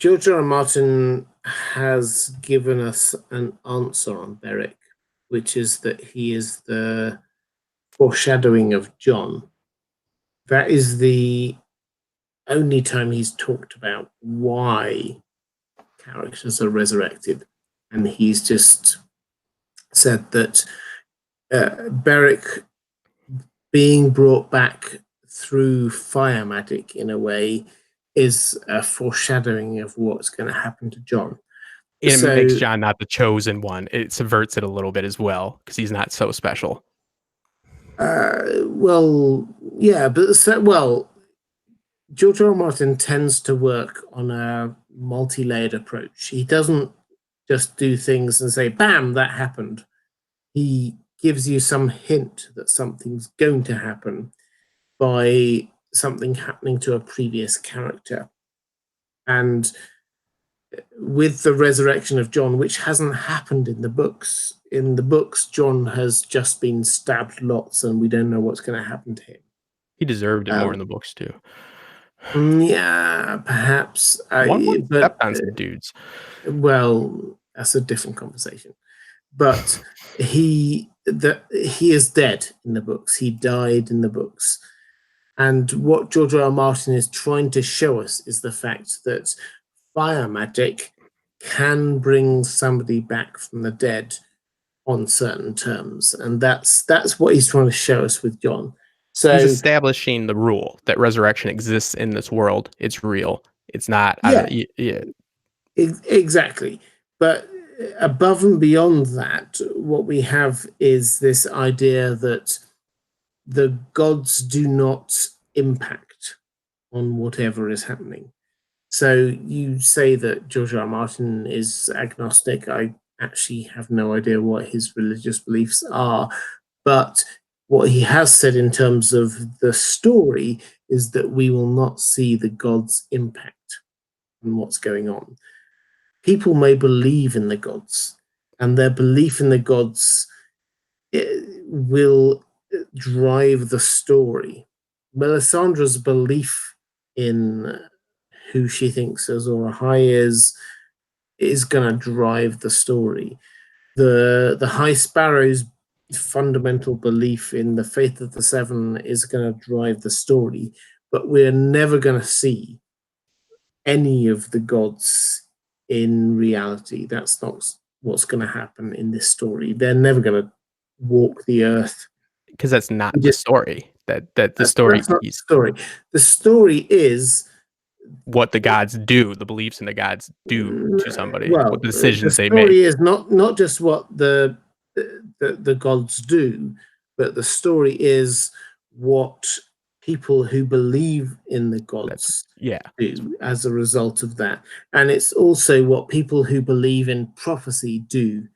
George R. R. Martin has given us an answer on Beric, which is that he is the foreshadowing of Jon. That is the only time he's talked about why characters are resurrected, and he's just said that Beric being brought back through fire magic in a way is a foreshadowing of what's going to happen to Jon. It makes Jon not the chosen one. It subverts it a little bit as well because he's not so special. Well, yeah, but George R. R. Martin tends to work on a multi-layered approach. He doesn't just do things and say, bam, that happened. He gives you some hint that something's going to happen by something happening to a previous character. And with the resurrection of Jon, which hasn't happened in the books, Jon has just been stabbed lots and we don't know what's going to happen to him. He deserved it more in the books too. Yeah, perhaps. One stepped on some dudes. Well, that's a different conversation. But he is dead in the books. He died in the books. And what George R. R. Martin is trying to show us is the fact that fire magic can bring somebody back from the dead on certain terms. And that's what he's trying to show us with Jon. So he's establishing the rule that resurrection exists in this world. It's real. It's not. Yeah. Exactly. But above and beyond that, what we have is this idea that the gods do not impact on whatever is happening. So you say that George R. R. Martin is agnostic. I actually have no idea what his religious beliefs are, but what he has said in terms of the story is that we will not see the gods' impact on what's going on. People may believe in the gods, and their belief in the gods will drive the story. Melisandre's belief in who she thinks Azor Ahai is going to drive the story. The High Sparrow's fundamental belief in the Faith of the Seven is going to drive the story, but we're never going to see any of the gods in reality. That's not what's going to happen in this story. They're never going to walk the earth. Because that's not the story. that the story That's not the is story. The story is what the gods do, the beliefs in the gods do to somebody, well, what the the decisions they make. story is not just what the gods do, but the story is what people who believe in the That's gods yeah. do as a result of that. And it's also what people who believe in prophecy do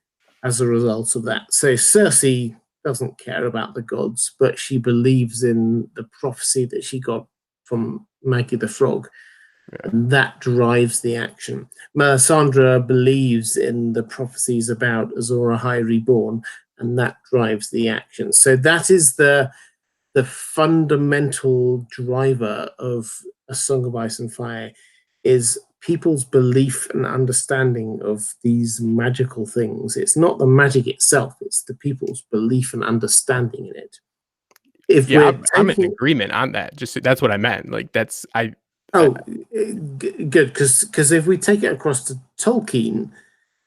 as a result of that. So Cersei doesn't care about the gods, but she believes in the prophecy that she got from Maggie the Frog, Yeah. and that drives the action. Melisandre believes in the prophecies about Azor Ahai Reborn, and that drives the action. So that is the fundamental driver of A Song of Ice and Fire, is people's belief and understanding of these magical things. It's not the magic itself, it's the people's belief and understanding in it. If Yeah, we're I'm in taking agreement on that. Just that's what I meant. Like that's I Oh, good, because if we take it across to Tolkien,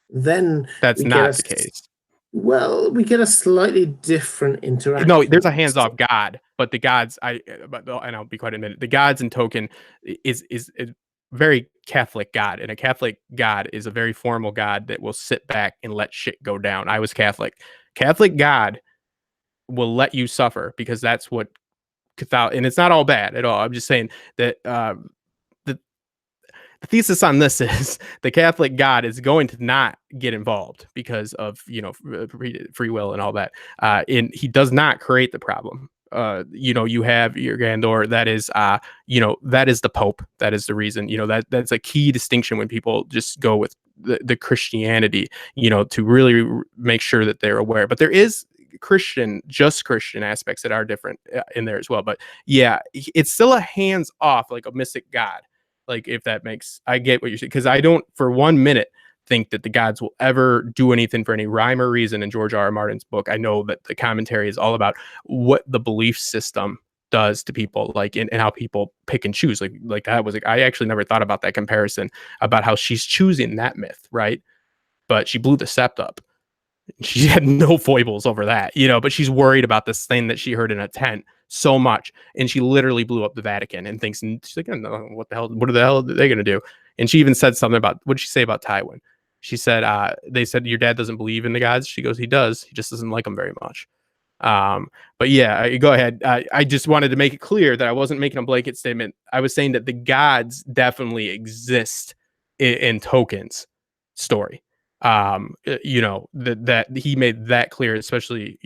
then that's we get not a the case. well, we get a slightly different No, interaction. there's a hands-off God, but the gods, and I'll be quite a minute. The gods in Tolkien is a very Catholic God, and a Catholic God is a very formal God that will sit back and let shit go down. I was Catholic. Catholic God will let you suffer because that's what Catholic, and it's not all bad at all. I'm just saying that the the thesis on this is the Catholic God is going to not get involved because of free will and all that. And he does not create the problem. You have your Gandor. That is, that is the Pope. That is the reason. That's a key distinction when people just go with the Christianity. To really make sure that they're aware. But there is just Christian aspects that are different in there as well. But yeah, it's still a hands off, like a mystic God. Like, if that makes, I get what you're saying, because I don't for 1 minute think that the gods will ever do anything for any rhyme or reason in George R. Martin's book. I know that the commentary is all about what the belief system does to people, like, and how people pick and choose. Like that was, I actually never thought about that comparison about how she's choosing that myth, right? But she blew the sept up. She had no foibles over that, but she's worried about this thing that she heard in a tent so much. And she literally blew up the Vatican and thinks, and she's like, oh, what the hell are they going to do? And she even said something about, what did she say about Tywin? She said, they said, your dad doesn't believe in the gods. She goes, he does. He just doesn't like them very much. But yeah, go ahead. I just wanted to make it clear that I wasn't making a blanket statement. I was saying that the gods definitely exist in Tolkien's story. That he made that clear, especially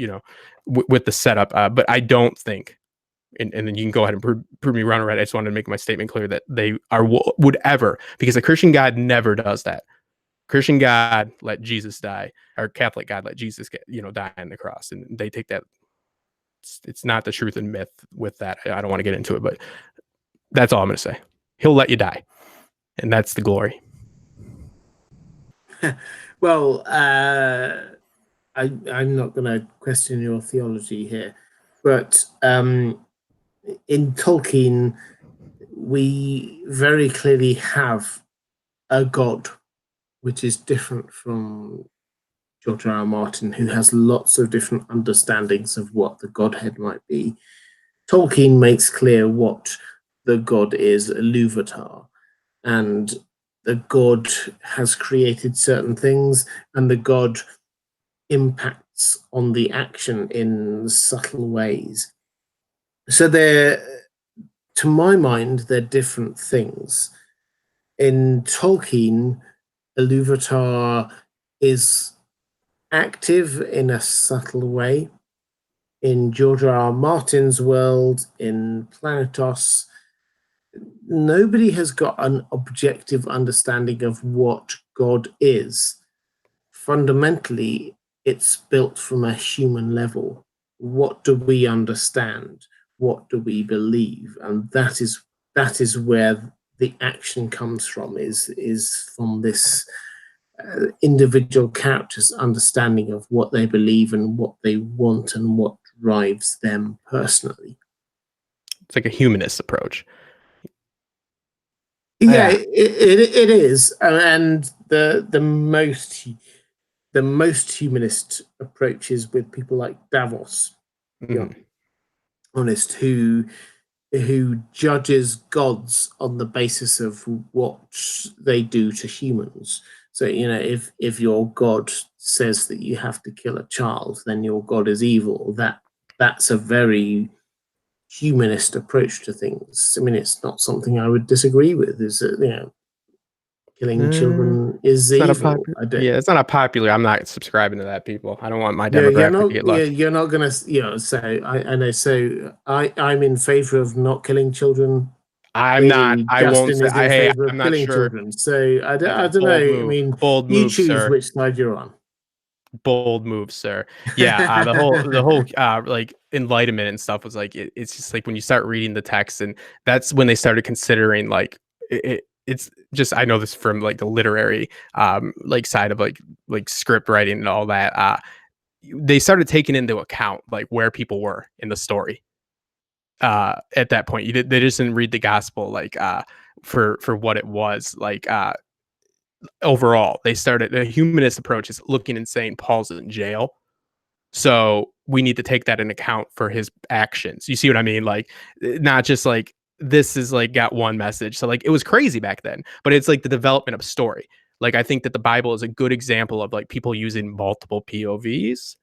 with the setup. But I don't think, and then you can go ahead and prove me wrong. Right? I just wanted to make my statement clear that they would ever, because the Christian God never does that. Christian God let Jesus die, or Catholic God let Jesus die on the cross, and they take that. It's not the truth and myth with that. I don't want to get into it, but that's all I'm going to say. He'll let you die, and that's the glory. Well, I'm not going to question your theology here, but in Tolkien, we very clearly have a god, which is different from George R. R. Martin, who has lots of different understandings of what the Godhead might be. Tolkien makes clear what the god is, Iluvatar, and the god has created certain things, and the god impacts on the action in subtle ways. So to my mind, they're different things. In Tolkien, Iluvatar is active in a subtle way. In George R. R. Martin's world, in Planetos, nobody has got an objective understanding of what God is. Fundamentally, it's built from a human level. What do we understand? What do we believe? And that is where the action comes from, is from this individual character's understanding of what they believe and what they want and what drives them personally. It's like a humanist approach. Yeah, it is, and the most humanist approaches with people like Davos. Mm-hmm. honest, who judges gods on the basis of what they do to humans. So, if your god says that you have to kill a child, then your god is evil. That's a very humanist approach to things. I mean, it's not something I would disagree with. Is that killing children is it's not a evil? popular. I don't. Yeah, it's not a popular. I'm not subscribing to that, people. I don't want my No, you're demographic to not. get left. You're not gonna. So I know. So I'm in favor of not killing children. I'm not. Clearly, I won't Justin say. is in Hey, favor I'm of not killing sure. children. So I don't know. Bold I move. mean, Bold you move, choose sir. which side you're on. Bold move, sir. Yeah, the whole like enlightenment and stuff was like it's just like when you start reading the text, and that's when they started considering like it's just, I know this from like the literary like side of like script writing and all that. They started taking into account like where people were in the story at that point. They just didn't read the gospel like for what it was like overall. They started a humanist approach is looking and saying Paul's in jail, so we need to take that into account for his actions. You see what I mean? Like, not just like this is like got one message. So like it was crazy back then, but it's like the development of story. Like I think that the Bible is a good example of like people using multiple POVs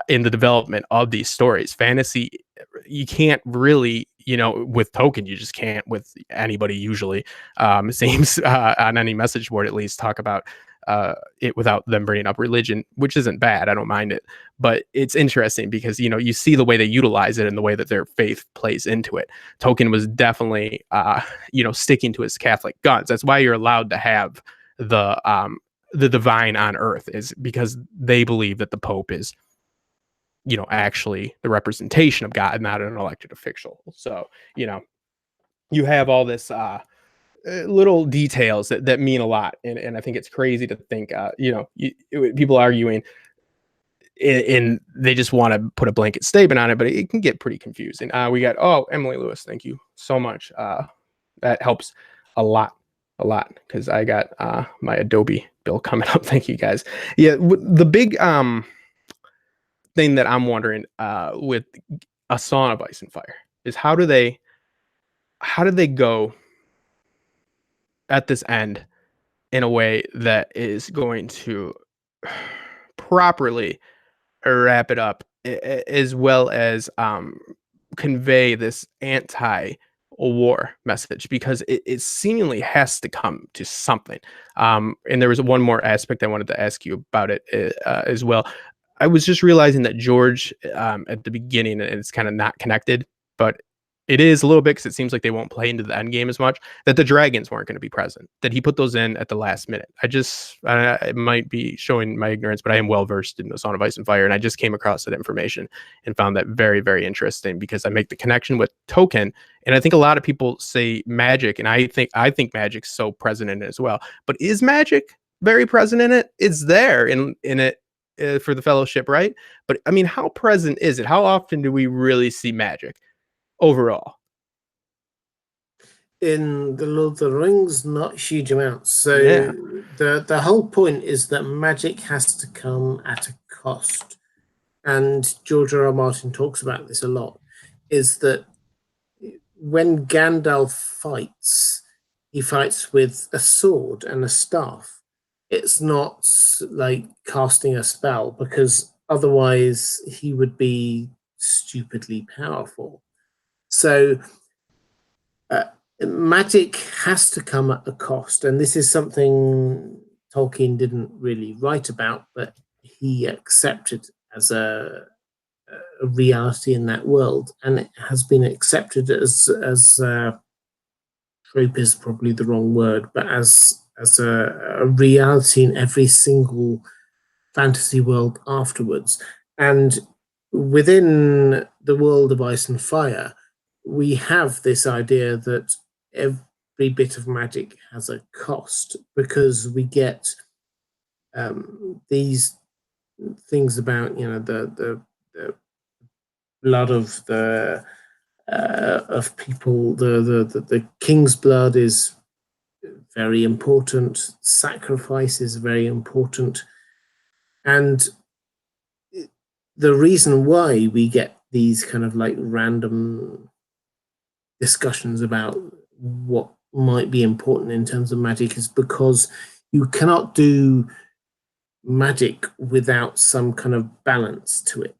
in the development of these stories. Fantasy, you can't really, with Tolkien, you just can't with anybody usually. It seems on any message board at least talk about it without them bringing up religion, which isn't bad. I don't mind it, but it's interesting because you see the way they utilize it and the way that their faith plays into it. Tolkien was definitely sticking to his Catholic guns. That's why you're allowed to have the divine on Earth, is because they believe that the Pope is actually the representation of God, not an elected official. So, you have all this little details that mean a lot. And I think it's crazy to think, people arguing and they just want to put a blanket statement on it, but it can get pretty confusing. We got, Emily Lewis. Thank you so much. That helps a lot, because I got my Adobe bill coming up. Thank you guys. Yeah. The big, thing that I'm wondering with A Song of Ice and Fire is how do they go at this end in a way that is going to properly wrap it up, as well as convey this anti-war message, because it seemingly has to come to something. And there was one more aspect I wanted to ask you about it as well. I was just realizing that George at the beginning, and it's kind of not connected, but it is a little bit because it seems like they won't play into the end game as much, that the dragons weren't going to be present, that he put those in at the last minute. It might be showing my ignorance, but I am well versed in the Song of Ice and Fire, and I just came across that information and found that very, very interesting, because I make the connection with Tolkien, and I think a lot of people say magic, and I think magic's so present in it as well. But is magic very present in it? It's there in it for the Fellowship, right? But I mean, how present is it? How often do we really see magic overall? In the Lord of the Rings, not huge amounts. So Yeah. the whole point is that magic has to come at a cost. And George R. R. Martin talks about this a lot, is that when Gandalf fights, he fights with a sword and a staff. It's not like casting a spell, because otherwise he would be stupidly powerful. So magic has to come at a cost, and this is something Tolkien didn't really write about, but he accepted as a reality in that world, and it has been accepted as trope is probably the wrong word, but as a reality in every single fantasy world afterwards. And within the world of Ice and Fire, we have this idea that every bit of magic has a cost, because we get these things about the blood of the of people. The king's blood is very important. Sacrifice is very important, and the reason why we get these kind of like random discussions about what might be important in terms of magic is because you cannot do magic without some kind of balance to it.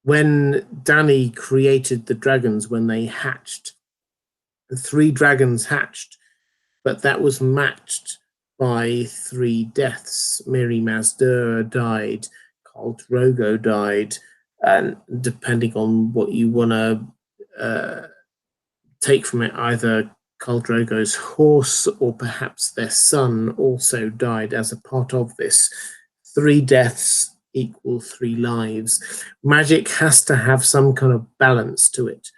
When Danny created the dragons, when they hatched, the 3 dragons hatched, but that was matched by 3 deaths. Miri Mazdur died, Khal Drogo died, and depending on what you want to take from it, either Khal Drogo's horse or perhaps their son also died as a part of this. 3 deaths equal 3 lives. Magic has to have some kind of balance to it.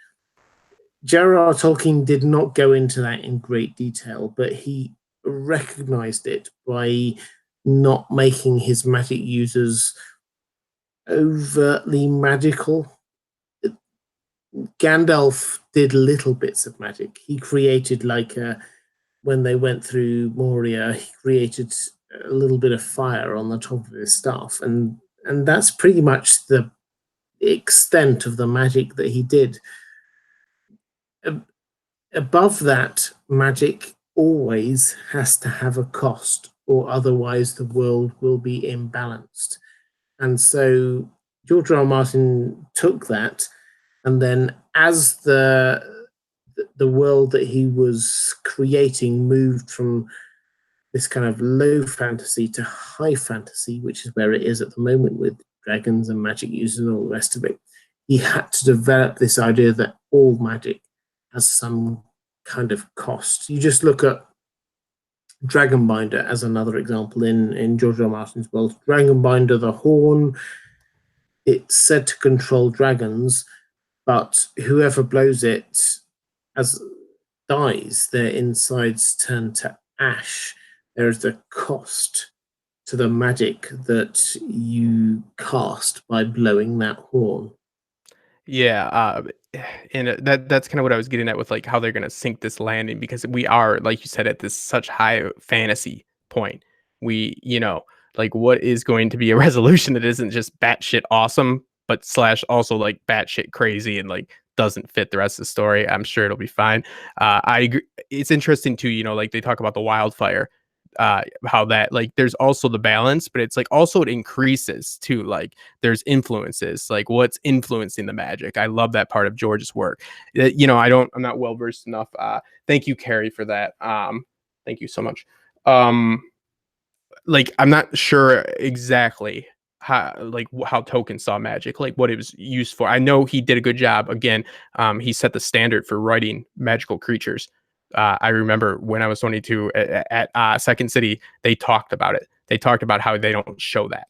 J.R.R. Tolkien did not go into that in great detail, but he recognized it by not making his magic users overtly magical. Gandalf did little bits of magic. He created when they went through Moria, he created a little bit of fire on the top of his staff, and that's pretty much the extent of the magic that he did. Above that, magic always has to have a cost, or otherwise the world will be imbalanced. And so George R. R. Martin took that, and then as the world that he was creating moved from this kind of low fantasy to high fantasy, which is where it is at the moment with dragons and magic users and all the rest of it, he had to develop this idea that all magic has some kind of cost. You just look at Dragonbinder as another example in George R. R. Martin's world. Dragonbinder, the horn, it's said to control dragons, but whoever blows it as dies, their insides turn to ash. There is the cost to the magic that you cast by blowing that horn. Yeah, and that's kind of what I was getting at with like how they're gonna sink this landing because we are, like you said, at this such high fantasy point. We, like what is going to be a resolution that isn't just batshit awesome, but slash also like batshit crazy and like doesn't fit the rest of the story. I'm sure it'll be fine. I agree. It's interesting too, like they talk about the wildfire, how that like there's also the balance, but it's like also it increases too. Like there's influences, like what's influencing the magic. I love that part of George's work. I'm not well versed enough. Thank you, Carrie, for that. Thank you so much. Like I'm not sure exactly how Tolkien saw magic, like what it was used for. I know he did a good job. Again, he set the standard for writing magical creatures. I remember when I was 22 at Second City, they talked about it. They talked about how they don't show that.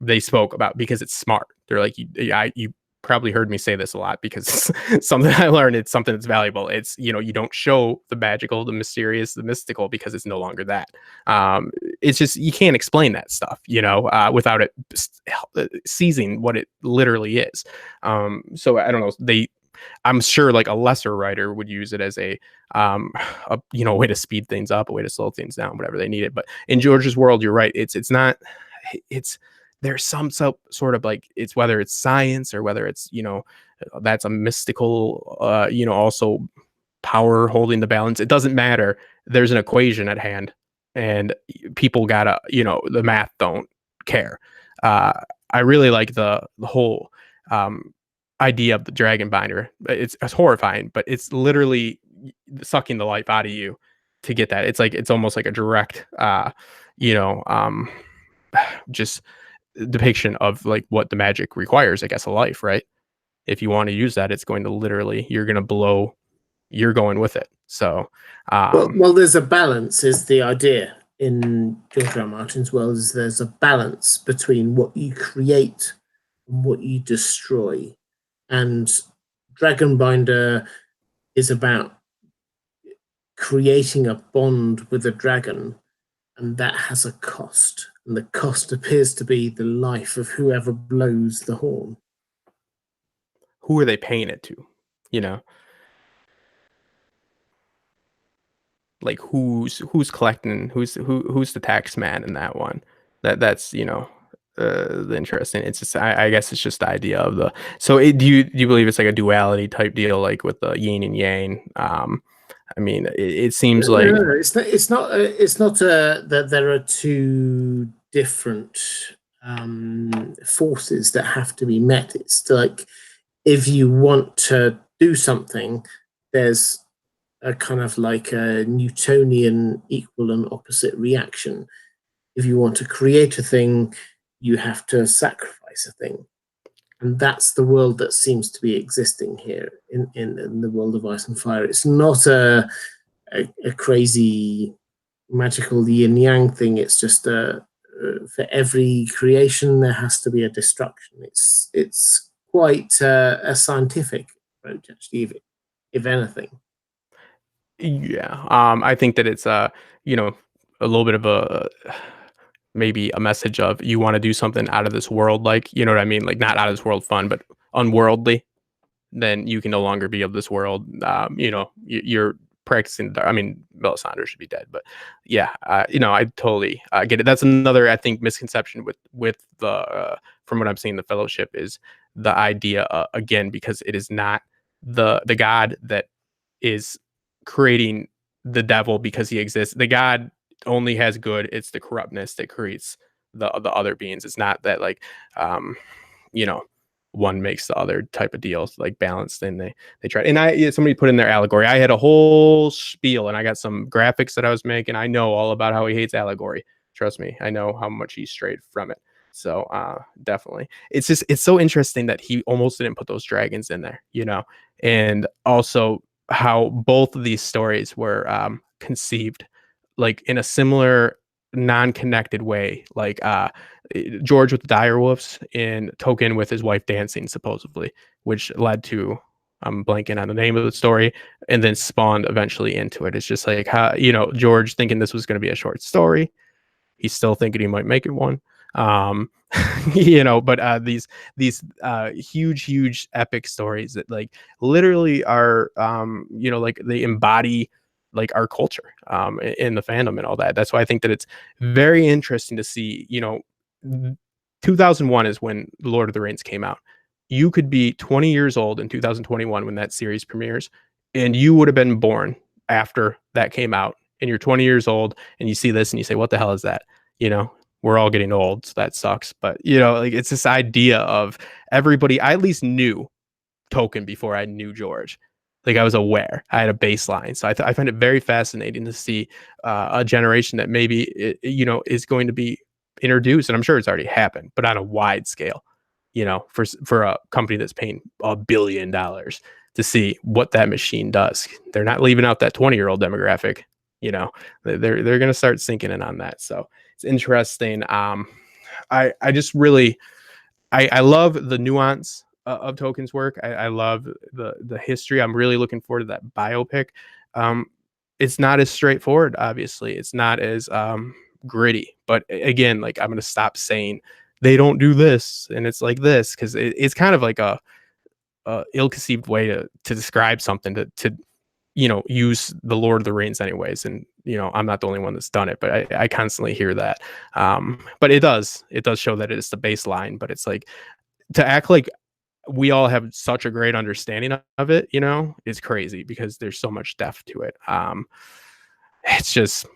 They spoke about because it's smart. They're like, you probably heard me say this a lot because it's something I learned. It's something that's valuable. It's, you don't show the magical, the mysterious, the mystical because it's no longer that. It's just, you can't explain that stuff, without it seizing what it literally is. So I don't know. I'm sure like a lesser writer would use it as a way to speed things up, a way to slow things down, whatever they need it. But in George's world, you're right. It's not, there's some sort of like, it's whether it's science or whether it's, that's a mystical, also power holding the balance. It doesn't matter. There's an equation at hand and people gotta, the math don't care. I really like the whole, idea of the dragon binder. It's horrifying, but it's literally sucking the life out of you to get that. It's almost like a direct, you know, um, just depiction of like what the magic requires, I guess, a life, right? If you want to use that, it's going to literally, you're going with it. So, well, there's a balance, is the idea in George R. R. Martin's world, is there's a balance between what you create and what you destroy. And Dragonbinder is about creating a bond with a dragon, and that has a cost. And the cost appears to be the life of whoever blows the horn. who are they paying it to? You know, like who's collecting, who's the tax man in that one? That's interesting. It's just I guess it's just the idea of the. So do you believe it's like a duality type deal, like with the yin and yang? I mean, it seems like No, it's not that there are two different forces that have to be met. It's like if you want to do something, there's a kind of like a Newtonian equal and opposite reaction. If you want to create a thing, you have to sacrifice a thing. And that's the world that seems to be existing here in the world of Ice and Fire. It's not a crazy magical yin yang thing. It's just for every creation there has to be a destruction. It's quite a scientific approach, actually, if anything. yeah. I think that it's you know, a little bit of a maybe a message of you want to do something out of this world, like, you know what I mean, like not out of this world fun, but unworldly. Then you can no longer be of this world. You know, you're practicing. I mean, Melisandre should be dead, but yeah, you know, I totally get it. That's another, I think, misconception with the from what I'm seeing, the Fellowship is the idea again, because it is not the God that is creating the devil because he exists. The God only has good. It's the corruptness that creates the other beings. It's not that like you know, one makes the other type of deals like balanced, and they try. And somebody put in their allegory. I had a whole spiel and I got some graphics that I was making. I know all about how he hates allegory. Trust me, I know how much he's strayed from it. So definitely, it's so interesting that he almost didn't put those dragons in there, you know, and also how both of these stories were conceived like in a similar non-connected way, like George with the direwolves and Tolkien with his wife dancing, supposedly, which led to, I'm blanking on the name of the story, and then spawned eventually into it. It's just like how, you know, George thinking this was going to be a short story, he's still thinking he might make it one. You know, but these huge epic stories that like literally are you know, like they embody like our culture in the fandom and all that. That's why I think that it's very interesting to see, you know, 2001 is when Lord of the Rings came out. You could be 20 years old in 2021 when that series premieres, and you would have been born after that came out, and you're 20 years old and you see this and you say, what the hell is that? You know, we're all getting old, so that sucks. But you know, like it's this idea of everybody. I at least knew Tolkien before I knew George. Like I was aware, I had a baseline. So I find it very fascinating to see a generation that maybe you know, is going to be introduced, and I'm sure it's already happened, but on a wide scale. You know, for a company that's paying $1 billion to see what that machine does. They're not leaving out that 20-year-old demographic. You know, they're going to start sinking in on that. So it's interesting. I just really I love the nuance of Tolkien's work. I love the history. I'm really looking forward to that biopic. It's not as straightforward, obviously. It's not as gritty. But again, like I'm gonna stop saying they don't do this and it's like this, because it's kind of like a ill-conceived way to describe something to you know, use the Lord of the Rings anyways. And you know, I'm not the only one that's done it, but I constantly hear that. But it does show that it's the baseline, but it's like to act like we all have such a great understanding of it, you know, is crazy because there's so much depth to it. It's just,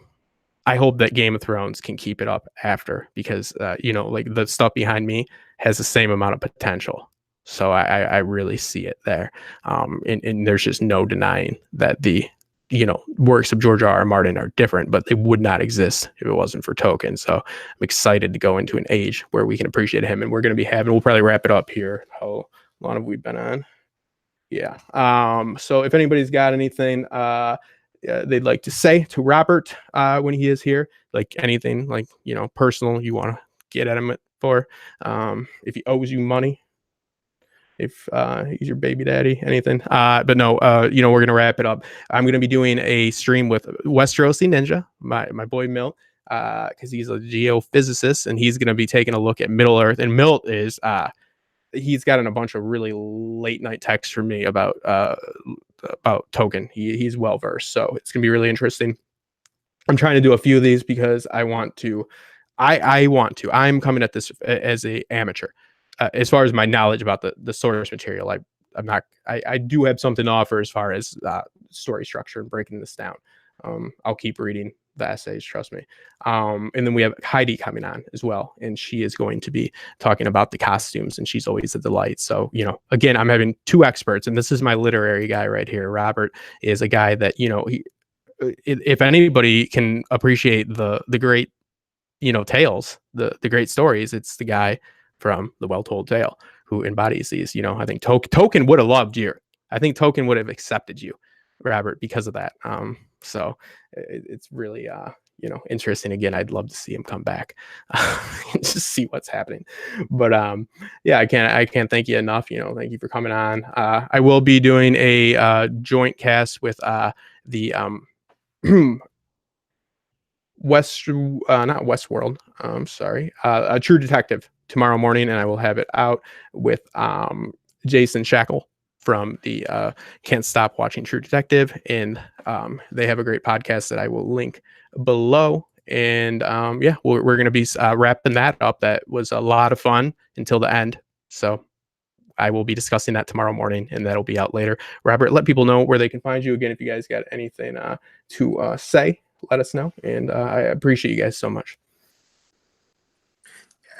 I hope that Game of Thrones can keep it up after, because you know, like the stuff behind me has the same amount of potential. So I really see it there. And there's just no denying that the, you know, works of George R. R. Martin are different, but they would not exist if it wasn't for Tolkien. So I'm excited to go into an age where we can appreciate him, and we're going to be having, we'll probably wrap it up here. How long have we been on? Yeah. So if anybody's got anything they'd like to say to Robert when he is here, like anything like, you know, personal you want to get at him for, if he owes you money, if he's your baby daddy, anything. But no, you know, we're gonna wrap it up. I'm gonna be doing a stream with Westerosi Ninja, my boy Milt, because he's a geophysicist, and he's gonna be taking a look at Middle Earth. And Milt is he's gotten a bunch of really late night texts from me about Tolkien. He's well versed, so it's gonna be really interesting. I'm trying to do a few of these because I want to I want to. I'm coming at this as a amateur. As far as my knowledge about the source material, I'm not. I do have something to offer as far as story structure and breaking this down. I'll keep reading the essays, trust me. And then we have Heidi coming on as well, and she is going to be talking about the costumes, and she's always a delight. So, you know, again, I'm having two experts, and this is my literary guy right here. Robert is a guy that, you know, if anybody can appreciate the great, you know, tales, the great stories, it's the guy from The Well Told Tale who embodies these. You know, I think Token would have loved you. I think Token would have accepted you, Robert, because of that. So it's really you know, interesting. Again, I'd love to see him come back and just see what's happening. But yeah, I can't thank you enough. You know, thank you for coming on. I will be doing a joint cast with the not Westworld. Sorry, a True Detective tomorrow morning, and I will have it out with Jason Shackle from the Can't Stop Watching True Detective, and they have a great podcast that I will link below. And yeah, we're going to be wrapping that up. That was a lot of fun until the end. So I will be discussing that tomorrow morning, and that'll be out later. Robert, let people know where they can find you again. If you guys got anything to say, let us know. And I appreciate you guys so much.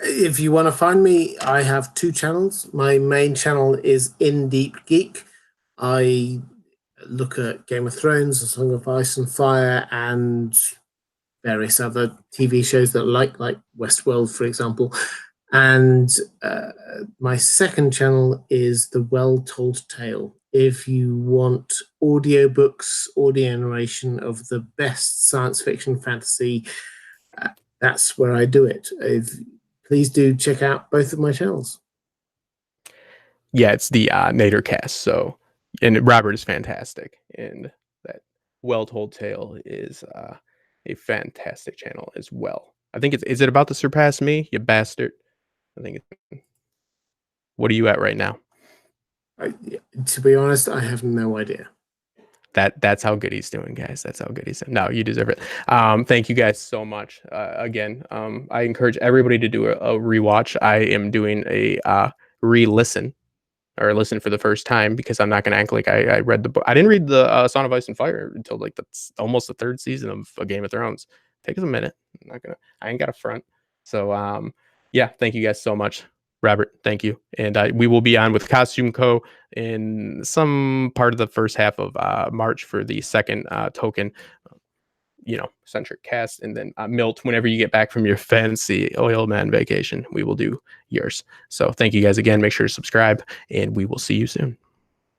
If you want to find me, I have two channels. My main channel is In Deep Geek. I look at Game of Thrones, A Song of Ice and Fire, and various other TV shows that I like Westworld, for example. And my second channel is The Well Told Tale. If you want audiobooks, audio narration of the best science fiction fantasy, that's where I do it. Please do check out both of my channels. Yeah, it's the Nadercast. So, and Robert is fantastic, and that Well Told Tale is a fantastic channel as well. I think is it about to surpass me, you bastard? I think what are you at right now? To be honest, I have no idea. That's how good he's doing, guys. That's how good he's doing. No, you deserve it. Thank you guys so much. Again, I encourage everybody to do a rewatch. I am doing a re-listen or listen for the first time because I'm not going to act like I read the book. I didn't read the Song of Ice and Fire until like almost the third season of A Game of Thrones. Take us a minute. I ain't got a front. So yeah, thank you guys so much. Robert, thank you. And we will be on with Costume Co. in some part of the first half of March for the second Token, you know, centric cast. And then Milt, whenever you get back from your fancy oil man vacation, we will do yours. So thank you guys again. Make sure to subscribe, and we will see you soon.